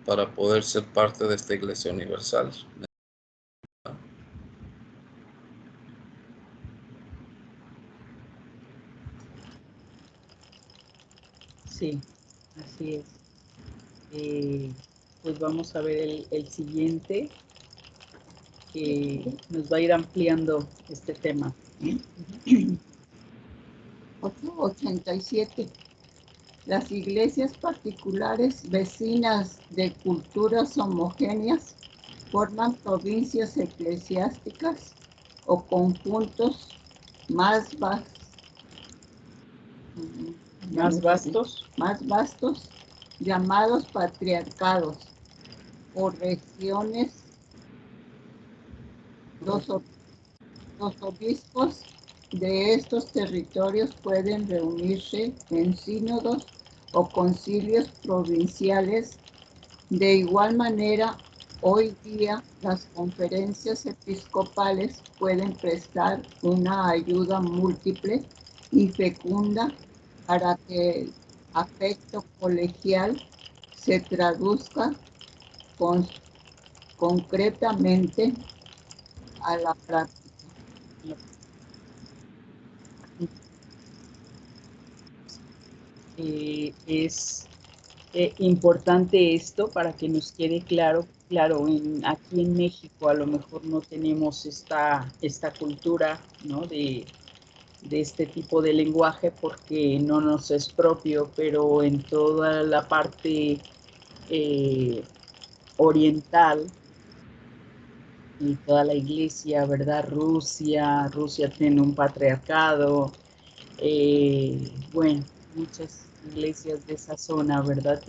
para poder ser parte de esta iglesia universal. Sí, así es. Pues vamos a ver el siguiente, que nos va a ir ampliando este tema. Otro 87. Las iglesias particulares vecinas de culturas homogéneas forman provincias eclesiásticas o conjuntos más vastos, llamados patriarcados o regiones. Los obispos de estos territorios pueden reunirse en sínodos o concilios provinciales. De igual manera, hoy día las conferencias episcopales pueden prestar una ayuda múltiple y fecunda para que el afecto colegial se traduzca concretamente a la práctica. Es importante esto para que nos quede claro. Claro, aquí en México a lo mejor no tenemos esta cultura, ¿no? de este tipo de lenguaje porque no nos es propio, pero en toda la parte oriental y toda la iglesia, ¿verdad? Rusia tiene un patriarcado, bueno, muchas iglesias de esa zona, ¿verdad?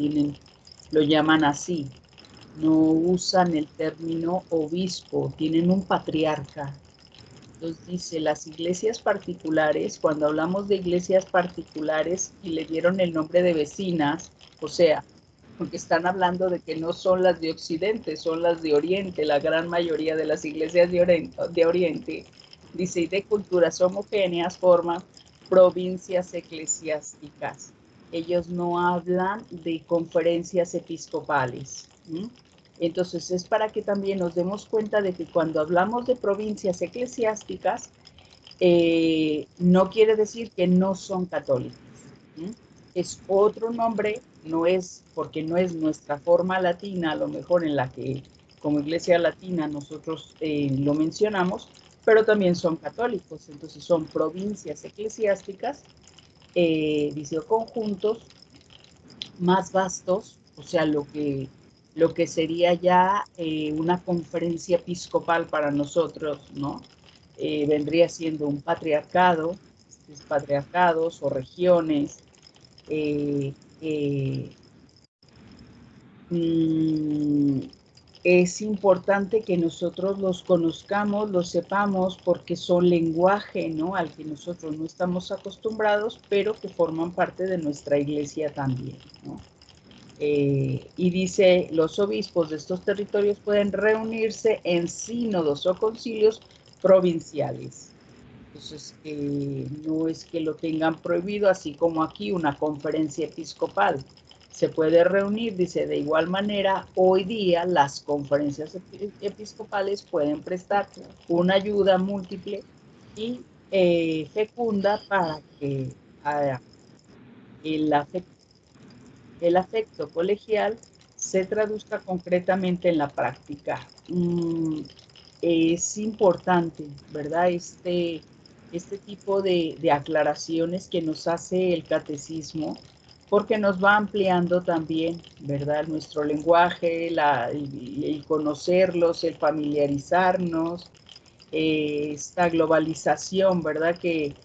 Lo llaman así, no usan el término obispo, tienen un patriarca. Entonces dice, las iglesias particulares, cuando hablamos de iglesias particulares y le dieron el nombre de vecinas, o sea, porque están hablando de que no son las de Occidente, son las de Oriente, la gran mayoría de las iglesias de Oriente, dice, y de culturas homogéneas forman provincias eclesiásticas. Ellos no hablan de conferencias episcopales. Entonces es para que también nos demos cuenta de que cuando hablamos de provincias eclesiásticas, no quiere decir que no son católicos. Es otro nombre, no es porque no es nuestra forma latina, a lo mejor en la que como iglesia latina nosotros lo mencionamos, pero también son católicos, entonces son provincias eclesiásticas, dice, conjuntos más vastos, o sea, lo que sería ya una conferencia episcopal para nosotros, ¿no? Vendría siendo un patriarcado, patriarcados o regiones. Es importante que nosotros los conozcamos, los sepamos, porque son lenguaje, ¿no? Al que nosotros no estamos acostumbrados, pero que forman parte de nuestra iglesia también, ¿no? Y dice, los obispos de estos territorios pueden reunirse en sínodos o concilios provinciales. Entonces, no es que lo tengan prohibido, así como aquí una conferencia episcopal se puede reunir, dice, de igual manera, hoy día las conferencias episcopales pueden prestar una ayuda múltiple y fecunda para que el afecto colegial se traduzca concretamente en la práctica. Es importante, ¿verdad? Este tipo de aclaraciones que nos hace el catecismo, porque nos va ampliando también, ¿verdad? Nuestro lenguaje, el conocerlos, el familiarizarnos, esta globalización, ¿verdad? Que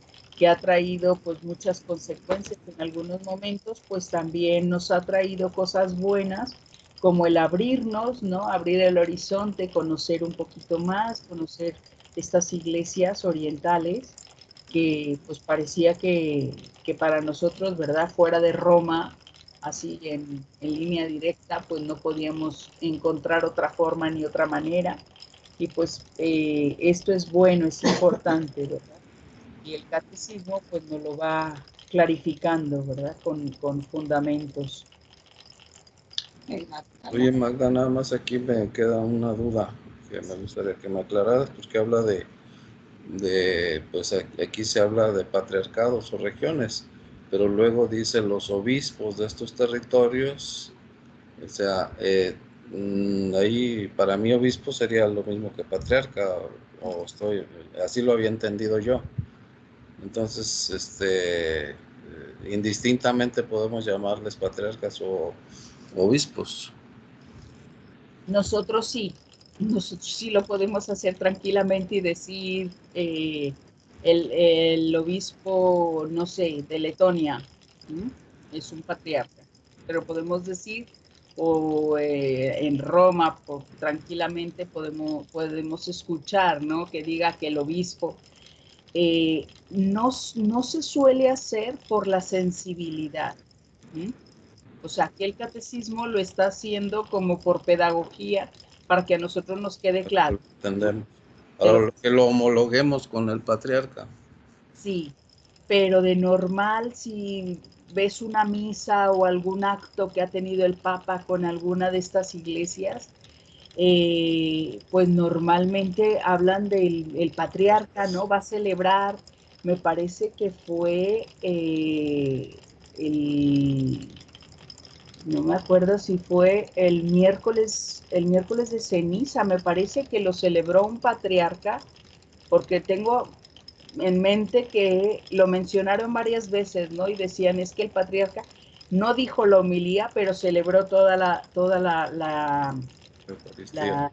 ha traído pues muchas consecuencias en algunos momentos, pues también nos ha traído cosas buenas, como el abrirnos, ¿no? Abrir el horizonte, conocer un poquito más, conocer estas iglesias orientales, que pues parecía que para nosotros, ¿verdad? Fuera de Roma, así en línea directa, pues no podíamos encontrar otra forma ni otra manera. Y pues esto es bueno, es importante, ¿verdad? Y el catecismo pues nos lo va clarificando, ¿verdad? Con fundamentos. Oye, Magda, nada más aquí me queda una duda que me gustaría que me aclararas, pues que habla pues aquí se habla de patriarcados o regiones, pero luego dice los obispos de estos territorios, o sea, Ahí para mí obispo sería lo mismo que patriarca, así lo había entendido yo. Entonces, indistintamente podemos llamarles patriarcas o obispos. Nosotros sí lo podemos hacer tranquilamente y decir el obispo, no sé, de Letonia, es un patriarca, pero podemos decir, o en Roma, tranquilamente podemos escuchar, ¿no? Que diga que el obispo no se suele hacer por la sensibilidad. O sea, que el catecismo lo está haciendo como por pedagogía, para que a nosotros nos quede claro. Entendemos. Ahora que lo homologuemos con el patriarca. Sí, pero de normal, si ves una misa o algún acto que ha tenido el Papa con alguna de estas iglesias, pues normalmente hablan del patriarca, ¿no? Va a celebrar, me parece que fue no me acuerdo si fue el miércoles de ceniza, me parece que lo celebró un patriarca, porque tengo en mente que lo mencionaron varias veces, ¿no? Y decían, es que el patriarca no dijo la homilía, pero celebró toda la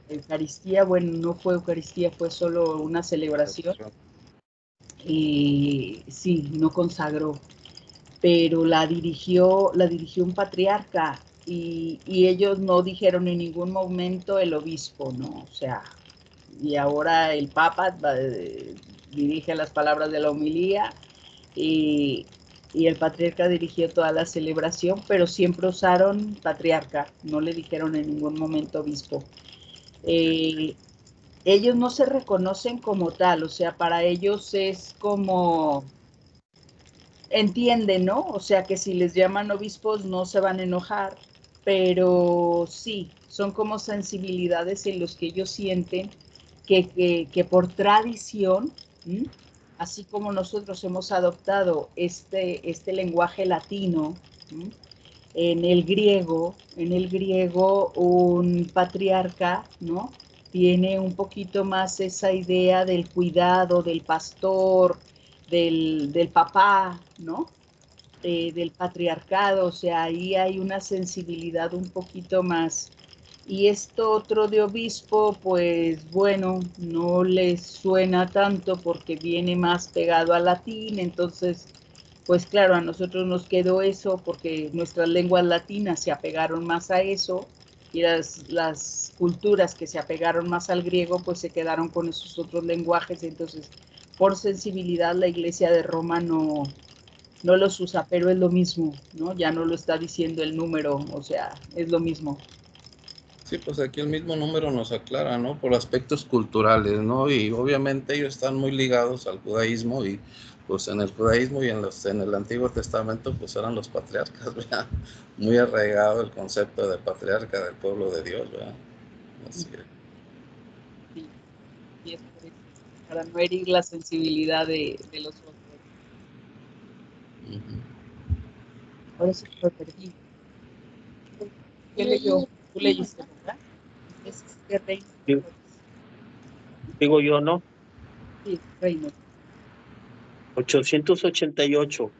Eucaristía. Bueno, no fue Eucaristía, fue solo una celebración. Y sí, no consagró, pero la dirigió un patriarca y ellos no dijeron en ningún momento el obispo, ¿no? O sea, y ahora el Papa dirige las palabras de la homilía y el patriarca dirigió toda la celebración, pero siempre usaron patriarca, no le dijeron en ningún momento obispo. Ellos no se reconocen como tal, o sea, para ellos es como, entienden, ¿no? O sea, que si les llaman obispos no se van a enojar, pero sí, son como sensibilidades en los que ellos sienten que por tradición, ¿sí? Así como nosotros hemos adoptado este lenguaje latino, ¿sí? En el griego un patriarca, ¿no? Tiene un poquito más esa idea del cuidado, del pastor, del papá, ¿no? Del patriarcado, o sea, ahí hay una sensibilidad un poquito más. Y esto otro de obispo, pues bueno, no les suena tanto porque viene más pegado al latín, entonces, pues claro, a nosotros nos quedó eso porque nuestras lenguas latinas se apegaron más a eso y las culturas que se apegaron más al griego, pues se quedaron con esos otros lenguajes, entonces, por sensibilidad la Iglesia de Roma no los usa, pero es lo mismo, ¿no? Ya no lo está diciendo el número, o sea, es lo mismo. Sí, pues aquí el mismo número nos aclara, ¿no? Por aspectos culturales, ¿no? Y obviamente ellos están muy ligados al judaísmo y pues en el judaísmo y en el Antiguo Testamento pues eran los patriarcas, ¿verdad? Muy arraigado el concepto de patriarca del pueblo de Dios, ¿verdad? Así que... Sí, y es para no herir la sensibilidad de los otros. Ahora sí lo perdí. ¿Qué leyó? Tú leíste, ¿verdad? Es Reino. Digo yo, ¿no? Sí, Reino. 888.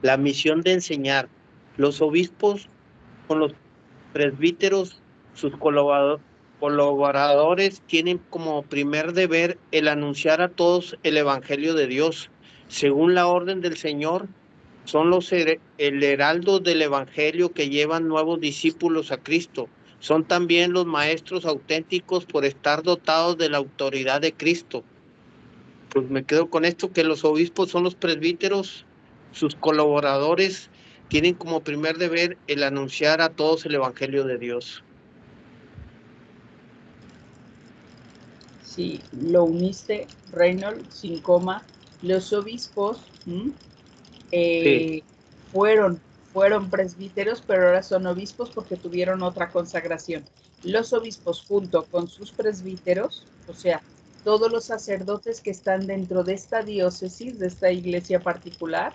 La misión de enseñar. Los obispos con los presbíteros, sus colaboradores tienen como primer deber el anunciar a todos el Evangelio de Dios. Según la orden del Señor, son el heraldo del Evangelio que llevan nuevos discípulos a Cristo. Son también los maestros auténticos por estar dotados de la autoridad de Cristo. Pues me quedo con esto, que los obispos son los presbíteros, sus colaboradores tienen como primer deber el anunciar a todos el Evangelio de Dios. Sí, lo uniste, Reynolds, sin coma. Los obispos Sí. fueron presbíteros, pero ahora son obispos porque tuvieron otra consagración. Los obispos junto con sus presbíteros, o sea, todos los sacerdotes que están dentro de esta diócesis, de esta iglesia particular,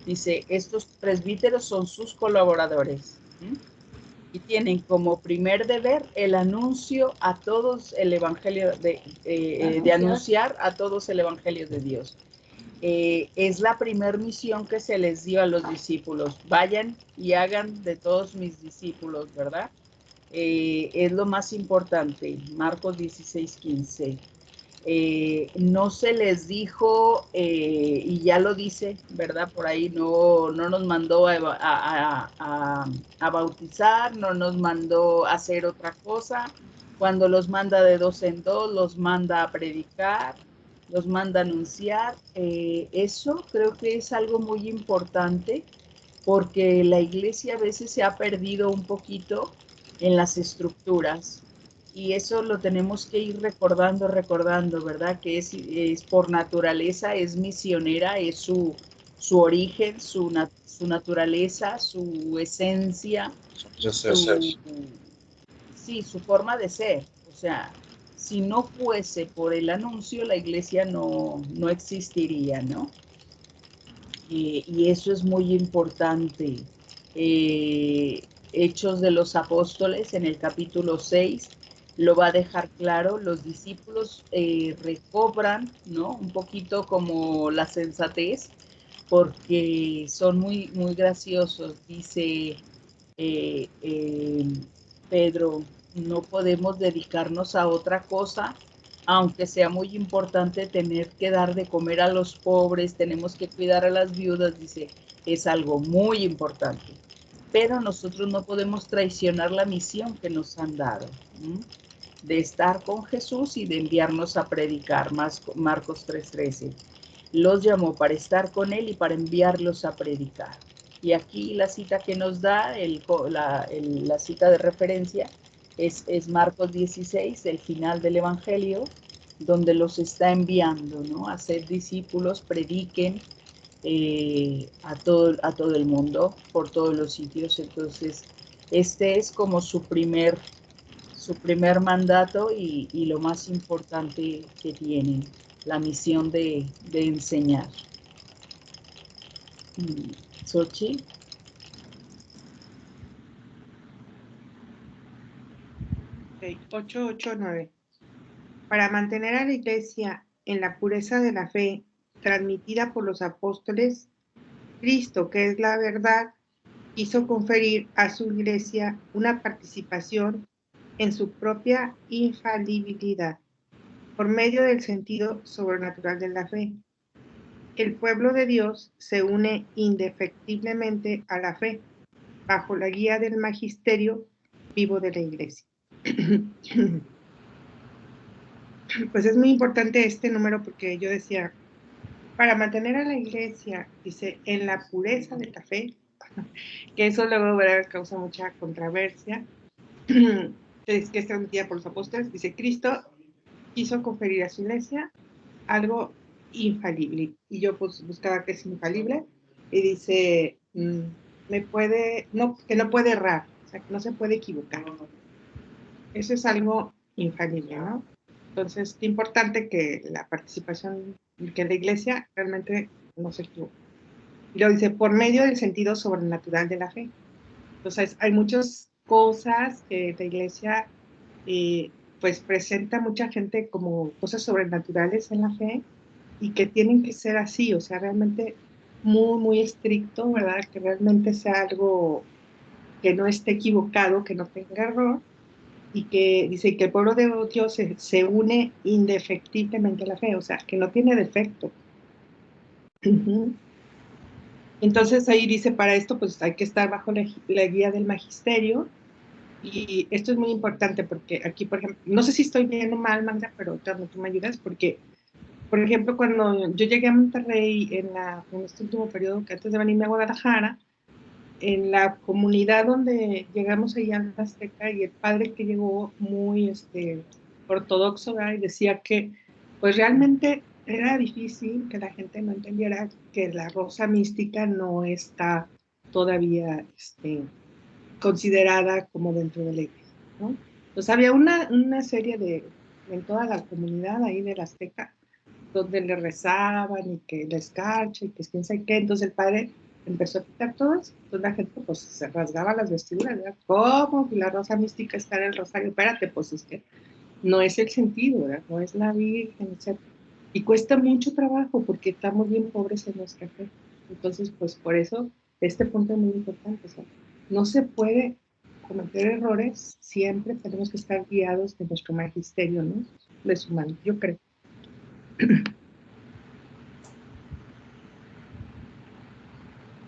dice, estos presbíteros son sus colaboradores. y tienen como primer deber el anuncio a todos el evangelio de anunciar a todos el evangelio de Dios. Es la primer misión que se les dio a los discípulos. Vayan y hagan de todos mis discípulos, ¿verdad? Es lo más importante. Marcos 16:15. No se les dijo, y ya lo dice, ¿verdad? Por ahí no nos mandó a bautizar, no nos mandó a hacer otra cosa. Cuando los manda de 2 en 2, los manda a predicar, los manda a anunciar. Eso creo que es algo muy importante porque la iglesia a veces se ha perdido un poquito en las estructuras. Y eso lo tenemos que ir recordando, ¿verdad? Que es por naturaleza, es misionera, es su origen, su naturaleza, su esencia, su forma de ser. O sea, si no fuese por el anuncio, la iglesia no existiría, ¿no? Y eso es muy importante. Hechos de los Apóstoles, en el capítulo 6, lo va a dejar claro. Los discípulos recobran, ¿no? Un poquito como la sensatez, porque son muy, muy graciosos. Dice Pedro, no podemos dedicarnos a otra cosa, aunque sea muy importante tener que dar de comer a los pobres, tenemos que cuidar a las viudas, dice, es algo muy importante. Pero nosotros no podemos traicionar la misión que nos han dado, ¿m? De estar con Jesús y de enviarnos a predicar, Marcos 3:13. Los llamó para estar con Él y para enviarlos a predicar. Y aquí la cita que nos da, la cita de referencia, es Marcos 16, el final del Evangelio, donde los está enviando, ¿no? A ser discípulos, prediquen a todo el mundo, por todos los sitios. Entonces, este es como su primer mandato y lo más importante que tienen, la misión de enseñar. Xochitl. Okay, 889. Para mantener a la iglesia en la pureza de la fe transmitida por los apóstoles, Cristo, que es la verdad, quiso conferir a su iglesia una participación en su propia infalibilidad por medio del sentido sobrenatural de la fe. El pueblo de Dios se une indefectiblemente a la fe bajo la guía del magisterio vivo de la iglesia. Pues es muy importante este número porque yo decía, para mantener a la iglesia, dice, en la pureza de la fe, que eso luego ¿verdad? Causa mucha controversia, es que es transmitida por los apóstoles, dice, Cristo quiso conferir a su iglesia algo infalible, y yo pues buscaba qué es infalible, y dice, que no puede errar, o sea, que no se puede equivocar. Eso es algo infalible, ¿no? Entonces, es importante que la participación, que la iglesia realmente no se equivoque. Y lo dice, por medio del sentido sobrenatural de la fe. Entonces, hay muchas cosas que la iglesia, pues, presenta a mucha gente como cosas sobrenaturales en la fe y que tienen que ser así, o sea, realmente muy, muy estricto, ¿verdad? Que realmente sea algo que no esté equivocado, que no tenga error, y que dice que el pueblo de Dios se une indefectiblemente a la fe, o sea, que no tiene defecto. Entonces ahí dice, para esto pues hay que estar bajo la guía del magisterio, y esto es muy importante porque aquí, por ejemplo, no sé si estoy bien o mal, Magda, pero tú me ayudas, porque, por ejemplo, cuando yo llegué a Monterrey en este último periodo, que antes de venirme a Guadalajara, en la comunidad donde llegamos allá en Azteca, y el padre que llegó muy ortodoxo, ¿verdad? Y decía que pues realmente era difícil que la gente no entendiera que la rosa mística no está todavía considerada como dentro de la iglesia, ¿no? Entonces había una serie en toda la comunidad ahí de la Azteca, donde le rezaban y que la escarcha y que quién sabe qué. Entonces el padre empezó a quitar todo eso. Entonces la gente pues se rasgaba las vestiduras, ¿verdad? ¿Cómo? Y la rosa mística está en el rosario. Espérate, pues es que no es el sentido, ¿verdad? No es la Virgen, etc. Y cuesta mucho trabajo porque estamos bien pobres en nuestra fe. Entonces, pues por eso este punto es muy importante. O sea, no se puede cometer errores, siempre tenemos que estar guiados de nuestro magisterio, ¿no? De su mano, yo creo.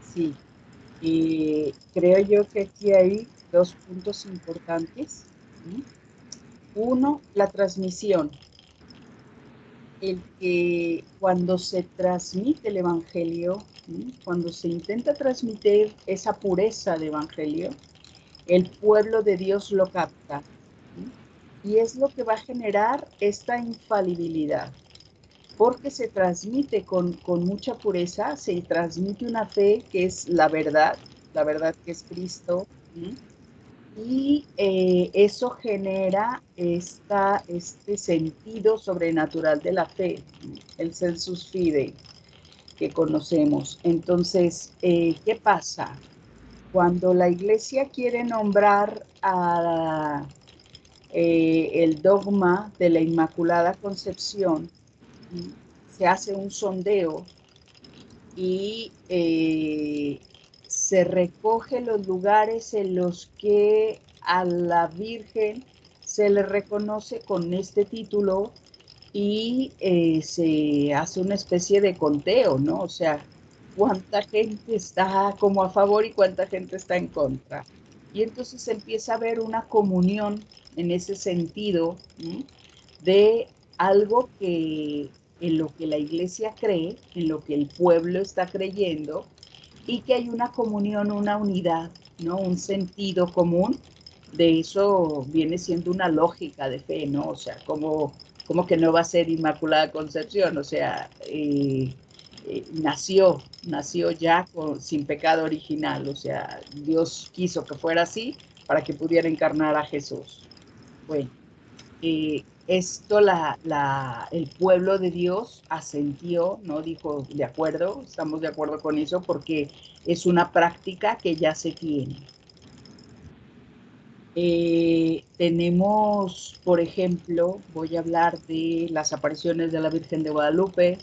Sí, y creo yo que aquí hay dos puntos importantes. ¿Sí? Uno, la transmisión. El que cuando se transmite el Evangelio, ¿sí? Cuando se intenta transmitir esa pureza de Evangelio, el pueblo de Dios lo capta. ¿Sí? Y es lo que va a generar esta infalibilidad, porque se transmite con mucha pureza, se transmite una fe que es la verdad que es Cristo, ¿sí? Y eso genera este sentido sobrenatural de la fe, el sensus fidei que conocemos. Entonces, ¿qué pasa? Cuando la iglesia quiere nombrar el dogma de la Inmaculada Concepción, se hace un sondeo y se recoge los lugares en los que a la Virgen se le reconoce con este título y se hace una especie de conteo, ¿no? O sea, cuánta gente está como a favor y cuánta gente está en contra. Y entonces empieza a haber una comunión en ese sentido, ¿sí? De algo que en lo que la iglesia cree, en lo que el pueblo está creyendo, y que hay una comunión, una unidad, ¿no? Un sentido común. De eso viene siendo una lógica de fe, ¿no? O sea, como que no va a ser Inmaculada Concepción, o sea, nació ya sin pecado original, o sea, Dios quiso que fuera así para que pudiera encarnar a Jesús. Bueno, esto el pueblo de Dios asintió, ¿no? Dijo, de acuerdo, estamos de acuerdo con eso porque es una práctica que ya se tiene. Tenemos, por ejemplo, voy a hablar de las apariciones de la Virgen de Guadalupe,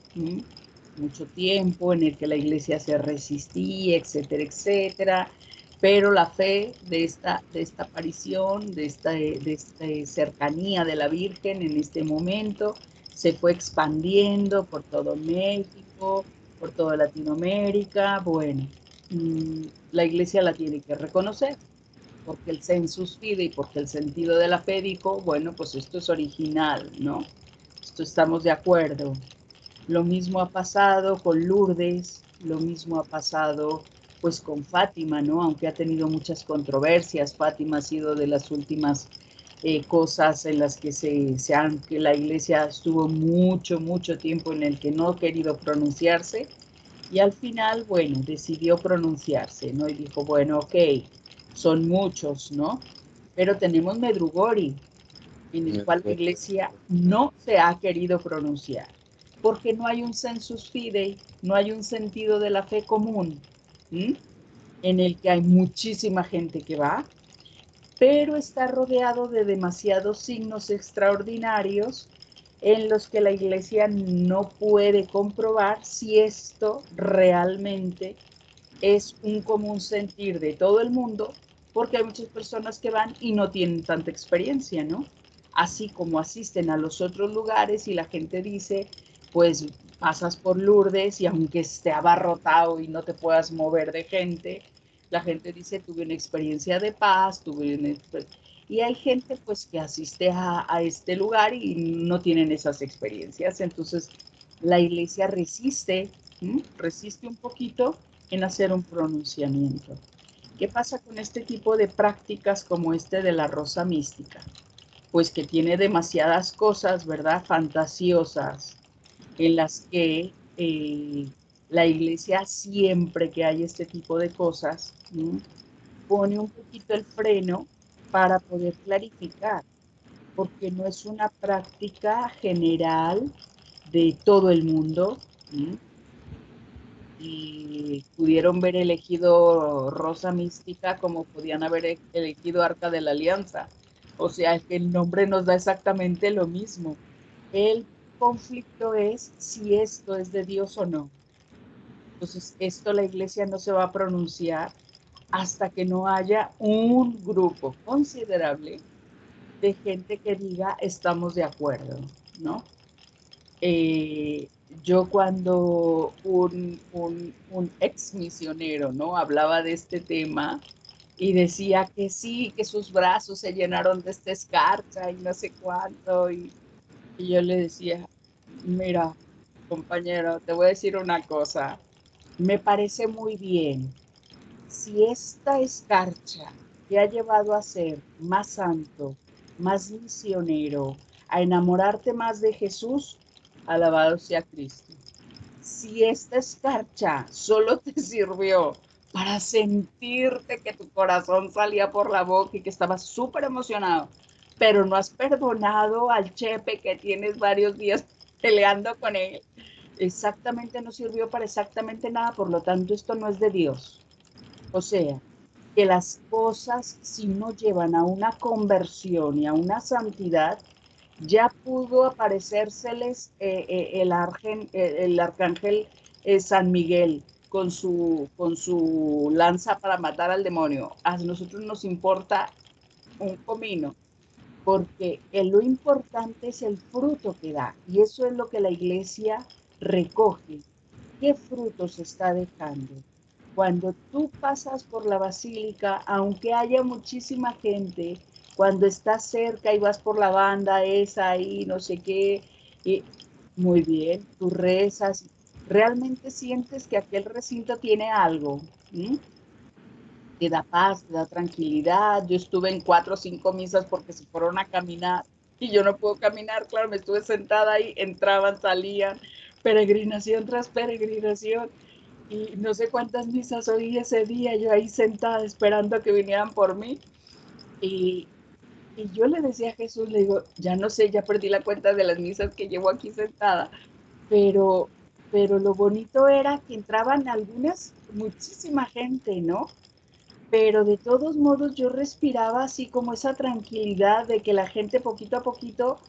mucho tiempo en el que la iglesia se resistía, etcétera, etcétera, pero la fe de esta aparición, de esta cercanía de la Virgen en este momento, se fue expandiendo por todo México, por toda Latinoamérica. Bueno, la iglesia la tiene que reconocer, porque el sensus fidei, porque el sentido de la fe dijo, bueno, pues esto es original, ¿no? Esto estamos de acuerdo. Lo mismo ha pasado con Lourdes, lo mismo ha pasado pues con Fátima, ¿no? Aunque ha tenido muchas controversias, Fátima ha sido de las últimas cosas en las que que la iglesia estuvo mucho tiempo en el que no ha querido pronunciarse, y al final, bueno, decidió pronunciarse, ¿no? Y dijo, bueno, ok, son muchos, ¿no? Pero tenemos Medjugorje, en el cual la iglesia no se ha querido pronunciar, porque no hay un sensus fidei, no hay un sentido de la fe común, ¿sí? En el que hay muchísima gente que va, pero está rodeado de demasiados signos extraordinarios en los que la iglesia no puede comprobar si esto realmente es un común sentir de todo el mundo, porque hay muchas personas que van y no tienen tanta experiencia, ¿no? Así como asisten a los otros lugares y la gente dice, pues pasas por Lourdes y aunque esté abarrotado y no te puedas mover de gente, la gente dice, tuve una experiencia de paz, y hay gente pues que asiste a este lugar y no tienen esas experiencias. Entonces la iglesia resiste un poquito en hacer un pronunciamiento. ¿Qué pasa con este tipo de prácticas como este de la rosa mística? Pues que tiene demasiadas cosas, ¿verdad? Fantasiosas, en las que la iglesia, siempre que hay este tipo de cosas, pone un poquito el freno para poder clarificar, porque no es una práctica general de todo el mundo, y pudieron ver elegido Rosa Mística como podían haber elegido Arca de la Alianza. O sea, que el nombre nos da exactamente lo mismo. El conflicto es si esto es de Dios o no. Entonces, esto la iglesia no se va a pronunciar hasta que no haya un grupo considerable de gente que diga estamos de acuerdo, ¿no? Yo cuando un ex misionero, ¿no? Hablaba de este tema y decía que sí, que sus brazos se llenaron de esta escarcha y no sé cuánto, y yo le decía, mira, compañero, te voy a decir una cosa, me parece muy bien. Si esta escarcha te ha llevado a ser más santo, más misionero, a enamorarte más de Jesús, alabado sea Cristo. Si esta escarcha solo te sirvió para sentirte que tu corazón salía por la boca y que estabas súper emocionado, pero no has perdonado al chepe que tienes varios días peleando con él, exactamente no sirvió para exactamente nada, por lo tanto esto no es de Dios. O sea, que las cosas, si no llevan a una conversión y a una santidad, ya pudo aparecérseles el arcángel San Miguel con su lanza para matar al demonio. A nosotros nos importa un comino, porque lo importante es el fruto que da, y eso es lo que la iglesia recoge. ¿Qué frutos está dejando? Cuando tú pasas por la basílica, aunque haya muchísima gente, cuando estás cerca y vas por la banda esa y no sé qué, y muy bien, tú rezas, realmente sientes que aquel recinto tiene algo, ¿sí? Te da paz, te da tranquilidad. Yo estuve en 4 o 5 misas porque se fueron a caminar y yo no puedo caminar, claro, me estuve sentada ahí, entraban, salían, peregrinación tras peregrinación, y no sé cuántas misas oí ese día, yo ahí sentada esperando a que vinieran por mí, y, y yo le decía a Jesús, le digo, ya no sé, ya perdí la cuenta de las misas que llevo aquí sentada, pero, pero lo bonito era que entraban algunas, muchísima gente, ¿no? Pero de todos modos yo respiraba así como esa tranquilidad de que la gente poquito a poquito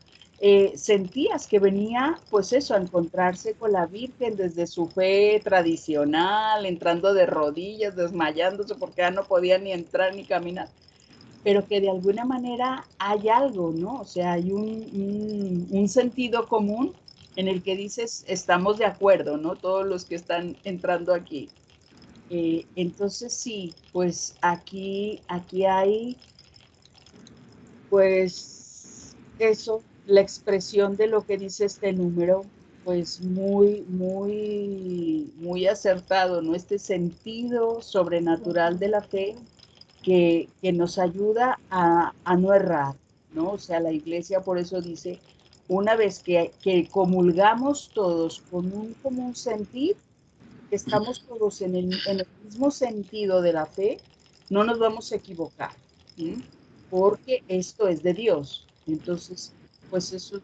sentías que venía, pues eso, a encontrarse con la Virgen desde su fe tradicional, entrando de rodillas, desmayándose porque ya no podía ni entrar ni caminar, pero que de alguna manera hay algo, ¿no? O sea, hay un sentido común en el que dices, estamos de acuerdo, ¿no? Todos los que están entrando aquí. Entonces sí, pues aquí hay, pues eso, la expresión de lo que dice este número, pues muy acertado, ¿no? Este sentido sobrenatural de la fe que nos ayuda a no errar, ¿no? O sea, la iglesia por eso dice, una vez que comulgamos todos con un común sentir, estamos todos en el mismo sentido de la fe, no nos vamos a equivocar, ¿sí? Porque esto es de Dios. Entonces, pues eso es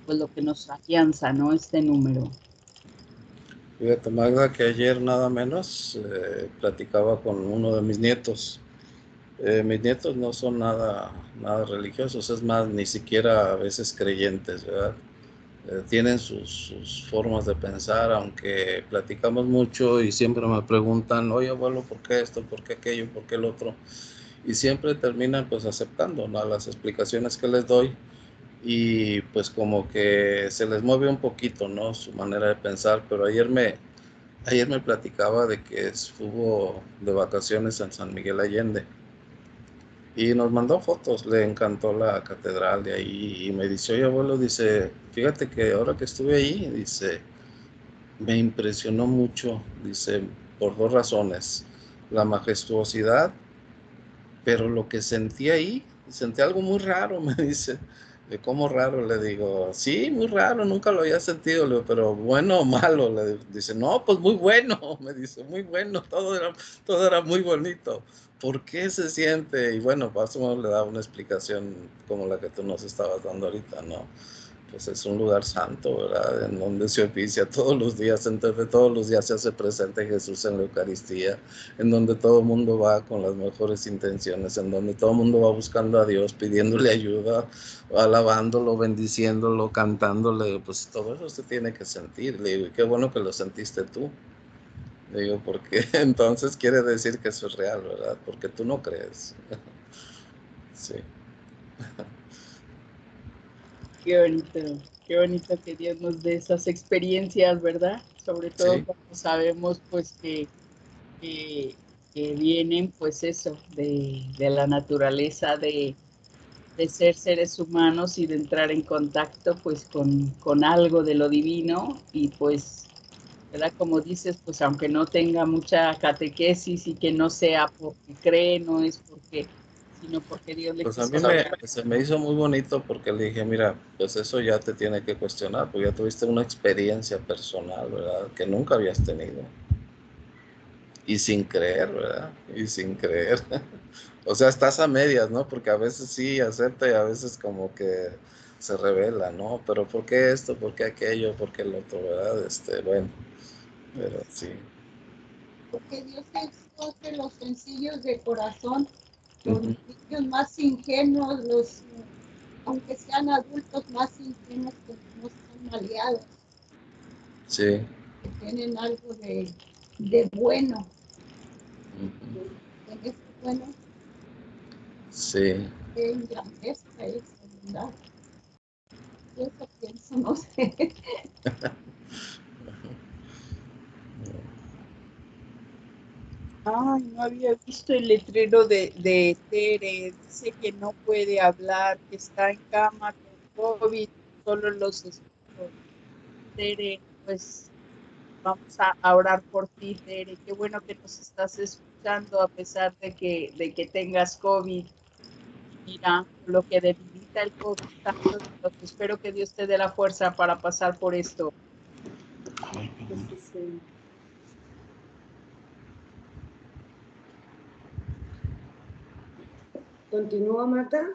pues lo que nos afianza, ¿no? Este número. Fíjate, Magda, que ayer nada menos platicaba con uno de mis nietos. Mis nietos no son nada religiosos, es más, ni siquiera a veces creyentes, ¿verdad? Tienen sus formas de pensar, aunque platicamos mucho y siempre me preguntan, oye abuelo, ¿por qué esto? ¿Por qué aquello? ¿Por qué el otro? Y siempre terminan pues aceptando, ¿no?, las explicaciones que les doy, y pues como que se les mueve un poquito, ¿no?, su manera de pensar. Pero ayer me platicaba de que estuvo de vacaciones en San Miguel Allende y nos mandó fotos, le encantó la catedral de ahí, y me dice, oye abuelo, dice, fíjate que ahora que estuve ahí, dice, me impresionó mucho, dice, por 2 razones, la majestuosidad, pero lo que sentí ahí, sentí algo muy raro, me dice. ¿De cómo raro? Le digo, sí, muy raro, nunca lo había sentido, le digo, pero bueno o malo. Le dice, no, pues muy bueno, me dice, muy bueno, todo era muy bonito. ¿Por qué se siente? Y bueno, más o menos le da una explicación como la que tú nos estabas dando ahorita, ¿no? pues es un lugar santo, ¿verdad? En donde se oficia todos los días, entonces todos los días se hace presente Jesús en la Eucaristía, en donde todo el mundo va con las mejores intenciones, en donde todo el mundo va buscando a Dios, pidiéndole ayuda, alabándolo, bendiciéndolo, cantándole, pues todo eso se tiene que sentir. Le digo, y qué bueno que lo sentiste tú. Le digo, porque entonces quiere decir que eso es real, ¿verdad? Porque tú no crees. Sí. Qué bonito que Dios nos dé esas experiencias, ¿verdad? Sobre todo Sí. cuando sabemos pues que vienen pues eso, de la naturaleza de ser seres humanos y de entrar en contacto pues con algo de lo divino y pues, ¿verdad? Como dices, pues aunque no tenga mucha catequesis y que no sea porque cree, no es porque, sino porque Dios le Pues a quiso mí dar. se me hizo muy bonito porque le dije, mira, pues eso ya te tiene que cuestionar, porque ya tuviste una experiencia personal, ¿verdad? Que nunca habías tenido. Y sin creer, ¿verdad? Y sin creer. O sea, estás a medias, ¿no? Porque a veces sí acepta y a veces como que se revela, ¿no? Pero ¿por qué esto? ¿Por qué aquello? ¿Por qué el otro? ¿Verdad? Bueno, pero sí. Porque Dios escoge los sencillos de corazón, los Ujú. niños más ingenuos, los, aunque sean adultos más ingenuos, que no son maleados, Sí. que tienen algo de bueno. Ujú. En ese bueno Sí. que engrandezca eso, ¿verdad? Yo eso pienso, no sé. Ay, no había visto el letrero de Tere. Dice que no puede hablar, que está en cama con COVID. Solo los escucho. Tere, pues vamos a orar por ti, Tere. Qué bueno que nos estás escuchando a pesar de que tengas COVID. Mira, lo que debilita el COVID tanto, espero que Dios te dé la fuerza para pasar por esto. Sí. Continúa, Marta.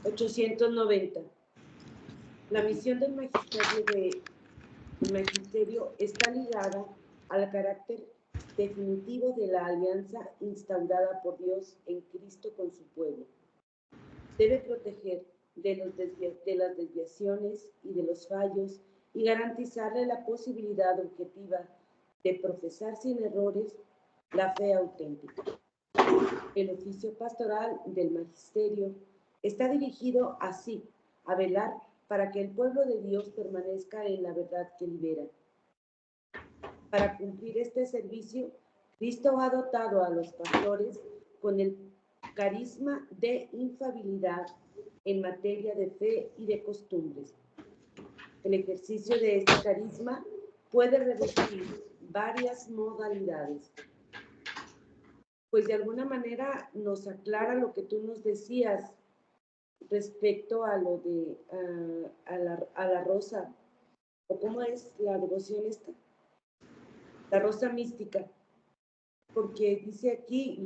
890. La misión del magisterio está ligada al carácter definitivo de la alianza instaurada por Dios en Cristo con su pueblo. Debe proteger de las desviaciones y de los fallos y garantizarle la posibilidad objetiva de profesar sin errores la fe auténtica. El oficio pastoral del magisterio está dirigido así a velar para que el pueblo de Dios permanezca en la verdad que libera. Para cumplir este servicio, Cristo ha dotado a los pastores con el carisma de infalibilidad en materia de fe y de costumbres. El ejercicio de este carisma puede revestir varias modalidades. Pues de alguna manera nos aclara lo que tú nos decías respecto a lo de a la rosa, o cómo es la devoción esta, la rosa mística, porque dice aquí,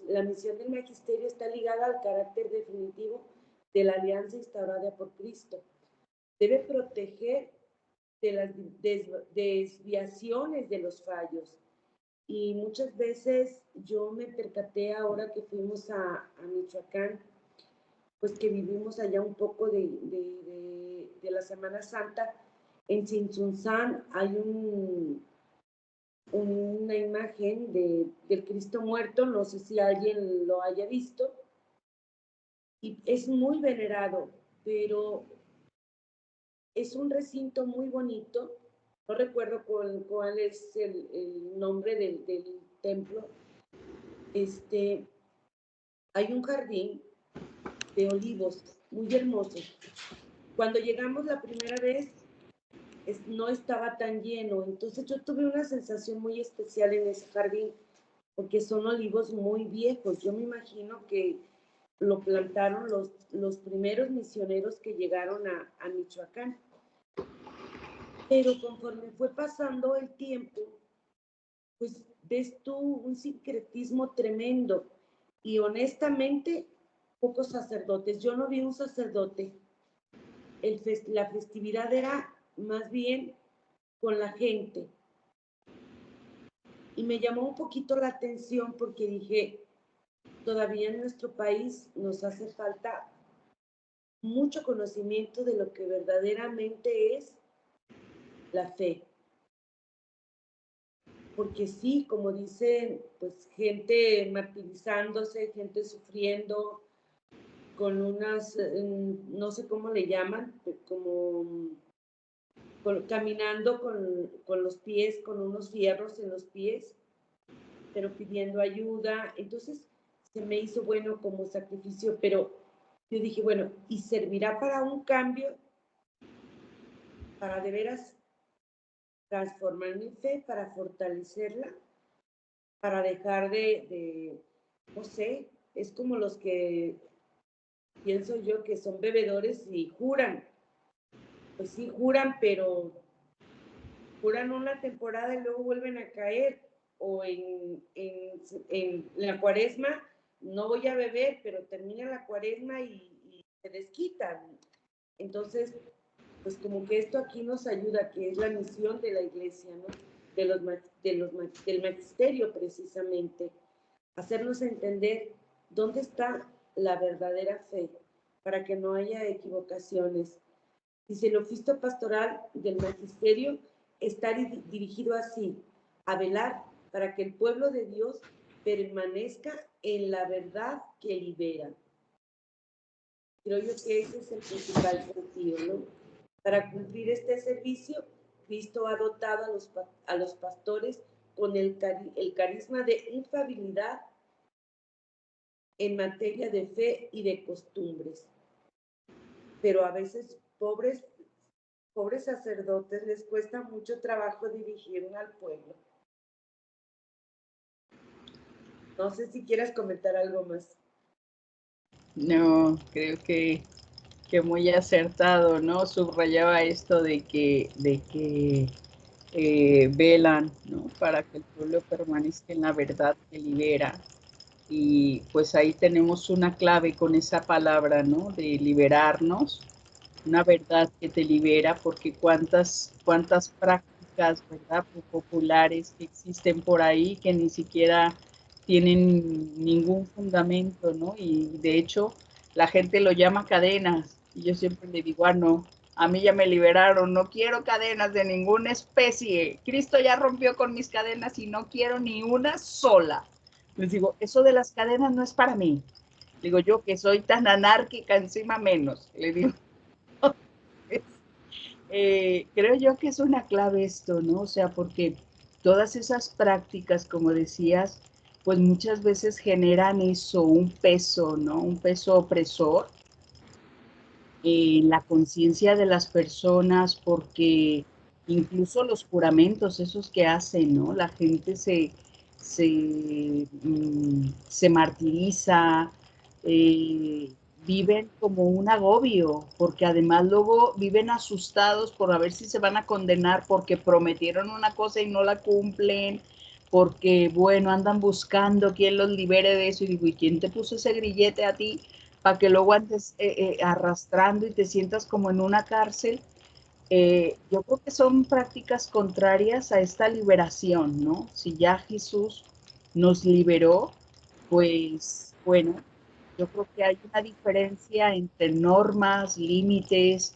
la misión del magisterio está ligada al carácter definitivo de la alianza instaurada por Cristo. Debe proteger de las desviaciones de los fallos. Y muchas veces yo me percaté ahora que fuimos a Michoacán, pues que vivimos allá un poco de la Semana Santa. En Tzintzuntzán hay una imagen del Cristo muerto, no sé si alguien lo haya visto, y es muy venerado, pero es un recinto muy bonito. No recuerdo cuál es el nombre del templo. Hay un jardín de olivos muy hermoso. Cuando llegamos la primera vez, no estaba tan lleno, entonces yo tuve una sensación muy especial en ese jardín, porque son olivos muy viejos. Yo me imagino que lo plantaron los primeros misioneros que llegaron a Michoacán. Pero conforme fue pasando el tiempo, pues ves tú un sincretismo tremendo. Y honestamente, pocos sacerdotes. Yo no vi un sacerdote. La festividad era más bien con la gente. Y me llamó un poquito la atención porque dije, todavía en nuestro país nos hace falta mucho conocimiento de lo que verdaderamente es la fe. Porque sí, como dicen, pues gente martirizándose, gente sufriendo, con unas, no sé cómo le llaman, como caminando con los pies, con unos fierros en los pies, pero pidiendo ayuda. Entonces se me hizo bueno como sacrificio, pero yo dije, bueno, ¿y servirá para un cambio? Para de veras transformar mi fe, para fortalecerla, para dejar no sé, es como los que pienso yo que son bebedores y juran. Pues sí, juran, pero juran una temporada y luego vuelven a caer. O en la cuaresma, no voy a beber, pero termina la cuaresma y se desquitan. Entonces, pues como que esto aquí nos ayuda, que es la misión de la iglesia, ¿no? Del magisterio precisamente, hacernos entender dónde está la verdadera fe, para que no haya equivocaciones. Dice, el oficio pastoral del magisterio está dirigido así, a velar para que el pueblo de Dios permanezca en la verdad que libera. Creo yo que ese es el principal sentido, ¿no? Para cumplir este servicio, Cristo ha dotado a los pastores con el carisma de infalibilidad en materia de fe y de costumbres. Pero a veces pobres sacerdotes les cuesta mucho trabajo dirigir al pueblo. No sé si quieras comentar algo más. No, creo que muy acertado, ¿no? Subrayaba esto de que velan, ¿no? Para que el pueblo permanezca en la verdad que libera. Y pues ahí tenemos una clave con esa palabra, ¿no? De liberarnos, una verdad que te libera, porque cuántas prácticas, ¿verdad? Populares que existen por ahí que ni siquiera tienen ningún fundamento, ¿no? Y de hecho la gente lo llama cadenas y yo siempre le digo, no, a mí ya me liberaron, no quiero cadenas de ninguna especie, Cristo ya rompió con mis cadenas y no quiero ni una sola. Les digo, eso de las cadenas no es para mí. Digo yo que soy tan anárquica, encima menos. Le digo, creo yo que es una clave esto, ¿no? O sea, porque todas esas prácticas, como decías, pues muchas veces generan eso, un peso, ¿no? Un peso opresor en la conciencia de las personas, porque incluso los juramentos, esos que hacen, ¿no? La gente se martiriza, viven como un agobio, porque además luego viven asustados por a ver si se van a condenar porque prometieron una cosa y no la cumplen, porque, bueno, andan buscando quién los libere de eso, y digo, ¿y quién te puso ese grillete a ti para que luego andes arrastrando y te sientas como en una cárcel? Yo creo que son prácticas contrarias a esta liberación, ¿no? Si ya Jesús nos liberó, pues bueno, yo creo que hay una diferencia entre normas, límites,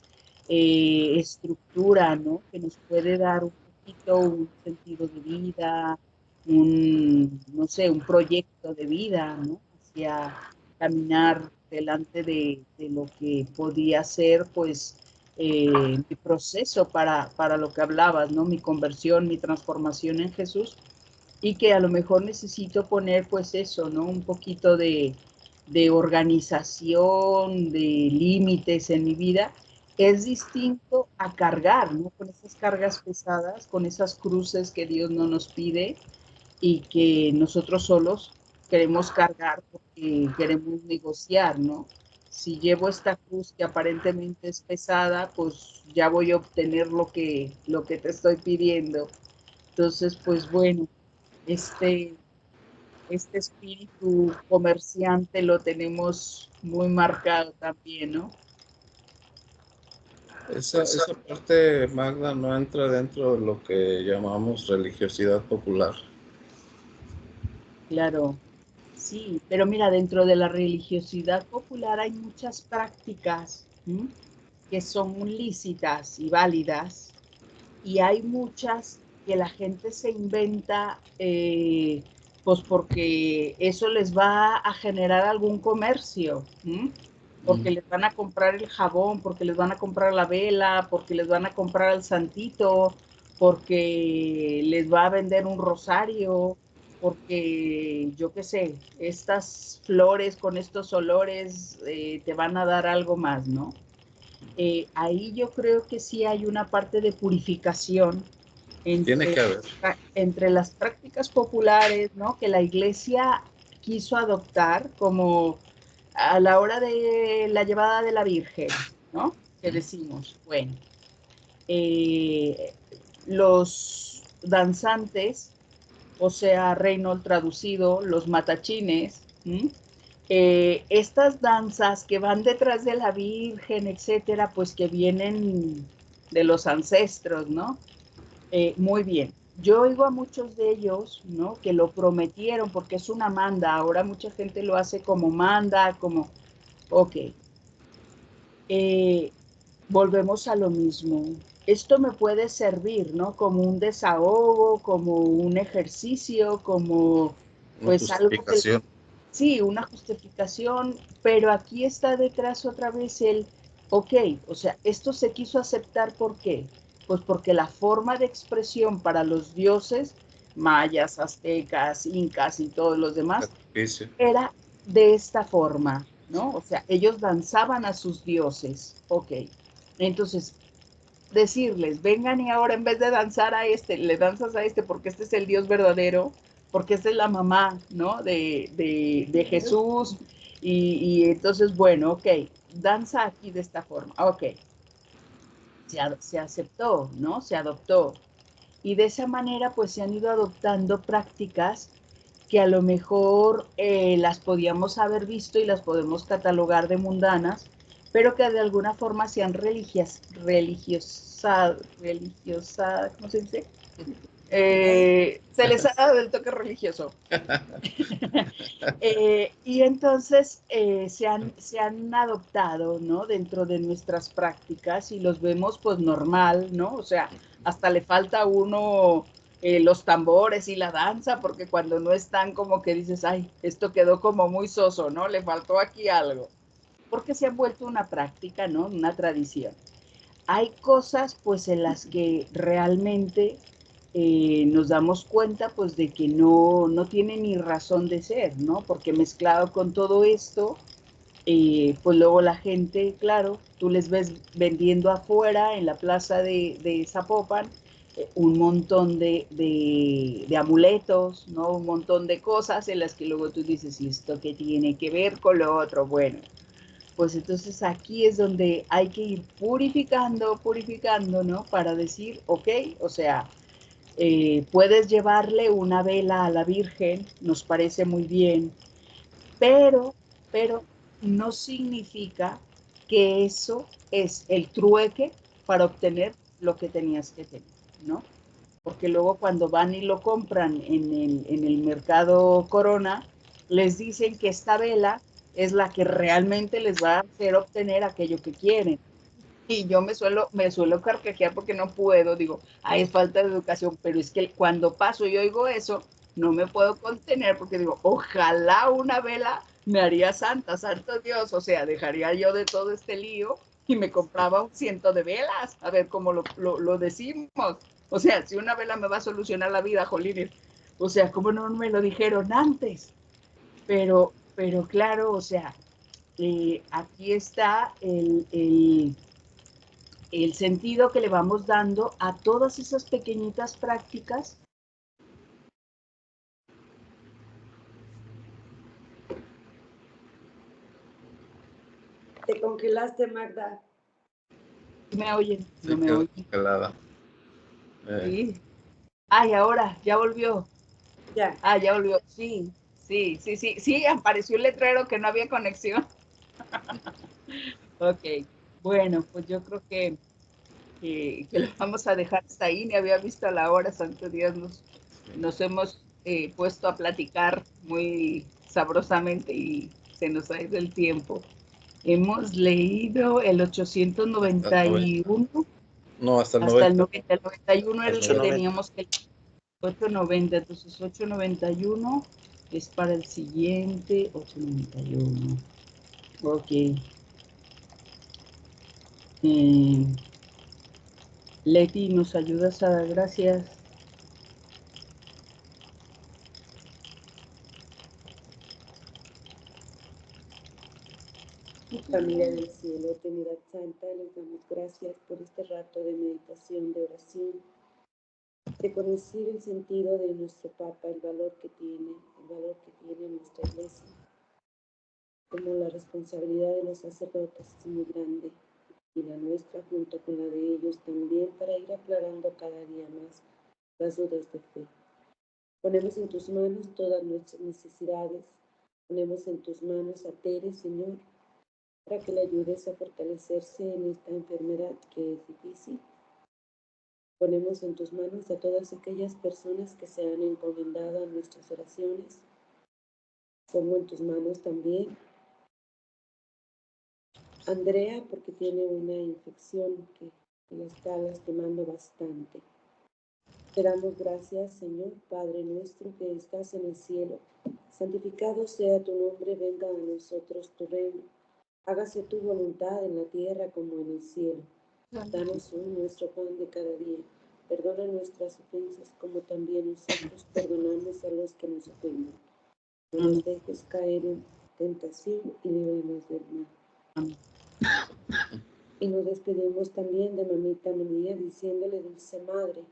estructura, ¿no? Que nos puede dar un poquito un sentido de vida, no sé, un proyecto de vida, ¿no? Hacia caminar delante de lo que podía ser, pues, mi proceso para lo que hablabas, ¿no? Mi conversión, mi transformación en Jesús, y que a lo mejor necesito poner, pues eso, ¿no? Un poquito de organización, de límites en mi vida. Es distinto a cargar, ¿no? Con esas cargas pesadas, con esas cruces que Dios no nos pide y que nosotros solos queremos cargar porque queremos negociar, ¿no? Si llevo esta cruz que aparentemente es pesada, pues ya voy a obtener lo que te estoy pidiendo. Entonces, pues bueno, este espíritu comerciante lo tenemos muy marcado también, ¿no? Esa parte, Magda, no entra dentro de lo que llamamos religiosidad popular. Claro, sí, pero mira, dentro de la religiosidad popular hay muchas prácticas que son lícitas y válidas, y hay muchas que la gente se inventa, pues porque eso les va a generar algún comercio, porque les van a comprar el jabón, porque les van a comprar la vela, porque les van a comprar el santito, porque les va a vender un rosario, porque yo qué sé, estas flores con estos olores te van a dar algo más, ¿no? Ahí yo creo que sí hay una parte de purificación Tiene que haber. entre las prácticas populares, ¿no? Que la iglesia quiso adoptar como a la hora de la llevada de la Virgen, ¿no? Que decimos, bueno, los danzantes, o sea, Reynolds traducido, los matachines, estas danzas que van detrás de la Virgen, etcétera, pues que vienen de los ancestros, ¿no? Muy bien. Yo oigo a muchos de ellos, ¿no? Que lo prometieron porque es una manda. Ahora mucha gente lo hace como manda, como, ok. Volvemos a lo mismo. Esto me puede servir, ¿no? Como un desahogo, como un ejercicio, como pues algo que... Sí, una justificación, pero aquí está detrás otra vez el, ok, o sea, esto se quiso aceptar, ¿por qué? Pues porque la forma de expresión para los dioses, mayas, aztecas, incas y todos los demás, era de esta forma, ¿no? O sea, ellos danzaban a sus dioses, ok. Entonces, decirles, vengan y ahora en vez de danzar a este, le danzas a este porque este es el Dios verdadero, porque esta es la mamá, ¿no? De Jesús. Y entonces, bueno, ok, danza aquí de esta forma, ok. Se aceptó, ¿no? Se adoptó. Y de esa manera, pues se han ido adoptando prácticas que a lo mejor las podíamos haber visto y las podemos catalogar de mundanas, pero que de alguna forma se han religiosado, ¿cómo se dice? Se les ha dado el toque religioso. Y entonces se han adoptado, ¿no? Dentro de nuestras prácticas y los vemos pues normal, ¿no? O sea, hasta le falta a uno los tambores y la danza, porque cuando no están como que dices, ay, esto quedó como muy soso, ¿no? Le faltó aquí algo. Porque se ha vuelto una práctica, ¿no? Una tradición. Hay cosas pues en las que realmente nos damos cuenta pues de que no tiene ni razón de ser, ¿no? Porque mezclado con todo esto, pues luego la gente, claro, tú les ves vendiendo afuera en la plaza de Zapopan un montón de amuletos, ¿no? Un montón de cosas en las que luego tú dices, ¿y esto qué tiene que ver con lo otro? Bueno, pues entonces aquí es donde hay que ir purificando, ¿no? Para decir, ok, o sea, puedes llevarle una vela a la Virgen, nos parece muy bien, pero no significa que eso es el trueque para obtener lo que tenías que tener, ¿no? Porque luego cuando van y lo compran en el mercado Corona, les dicen que esta vela es la que realmente les va a hacer obtener aquello que quieren. Y yo me suelo carcajear porque no puedo, digo, es falta de educación, pero es que cuando paso y oigo eso, no me puedo contener porque digo, ojalá una vela me haría santa, santo Dios, o sea, dejaría yo de todo este lío y me compraba un 100 de velas, a ver cómo lo decimos. O sea, si una vela me va a solucionar la vida, jolines, o sea, ¿cómo no me lo dijeron antes? Pero claro, o sea, aquí está el sentido que le vamos dando a todas esas pequeñitas prácticas. Te congelaste, Magda. ¿Me oyen? No me oyen. Congelada. Sí. Ay, ahora, ya volvió. Ya. Ya volvió. Sí, Sí, apareció el letrero que no había conexión. Ok, bueno, pues yo creo que lo vamos a dejar hasta ahí. Ni había visto la hora, santo Dios, nos hemos puesto a platicar muy sabrosamente y se nos ha ido el tiempo. Hemos leído el 891. No, hasta el hasta 90. El 91 era el que 890. teníamos que 890, entonces 891 es para el siguiente 891. Ok. Leti, ¿nos ayudas a dar gracias? Familia del cielo, Trinidad Santa, les damos gracias por este rato de meditación, de oración, de conocer el sentido de nuestro Papa, el valor que tiene nuestra iglesia, como la responsabilidad de los sacerdotes es muy grande y la nuestra junto con la de ellos también para ir aclarando cada día más las dudas de fe. Ponemos en tus manos todas nuestras necesidades, ponemos en tus manos a Tere, Señor, para que le ayudes a fortalecerse en esta enfermedad que es difícil. Ponemos en tus manos a todas aquellas personas que se han encomendado a nuestras oraciones. Pongo en tus manos también a Andrea, porque tiene una infección que la está lastimando bastante. Te damos gracias, Señor, Padre nuestro que estás en el cielo. Santificado sea tu nombre, venga a nosotros tu reino. Hágase tu voluntad en la tierra como en el cielo. Danos hoy nuestro pan de cada día. Perdona nuestras ofensas como también nosotros perdonamos a los que nos ofenden. No nos dejes caer en tentación y líbranos del mal. Amén. Y nos despedimos también de mamita María diciéndole, dulce madre,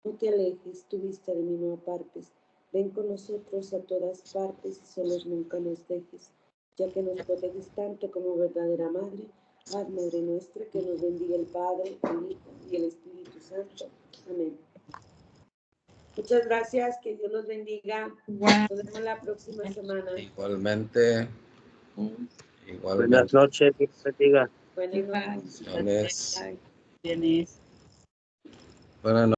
no te alejes, tu vista de mí no apartes. Ven con nosotros a todas partes y solos nunca nos dejes. Ya que nos proteges tanto como verdadera madre, haz, Madre nuestra, que nos bendiga el Padre, el Hijo y el Espíritu Santo. Amén. Muchas gracias, que Dios los bendiga. Nos vemos la próxima semana. Igualmente. Buenas noches, Dios bendiga. Buenas noches. Bendiciones. Tienes. Buenas noches.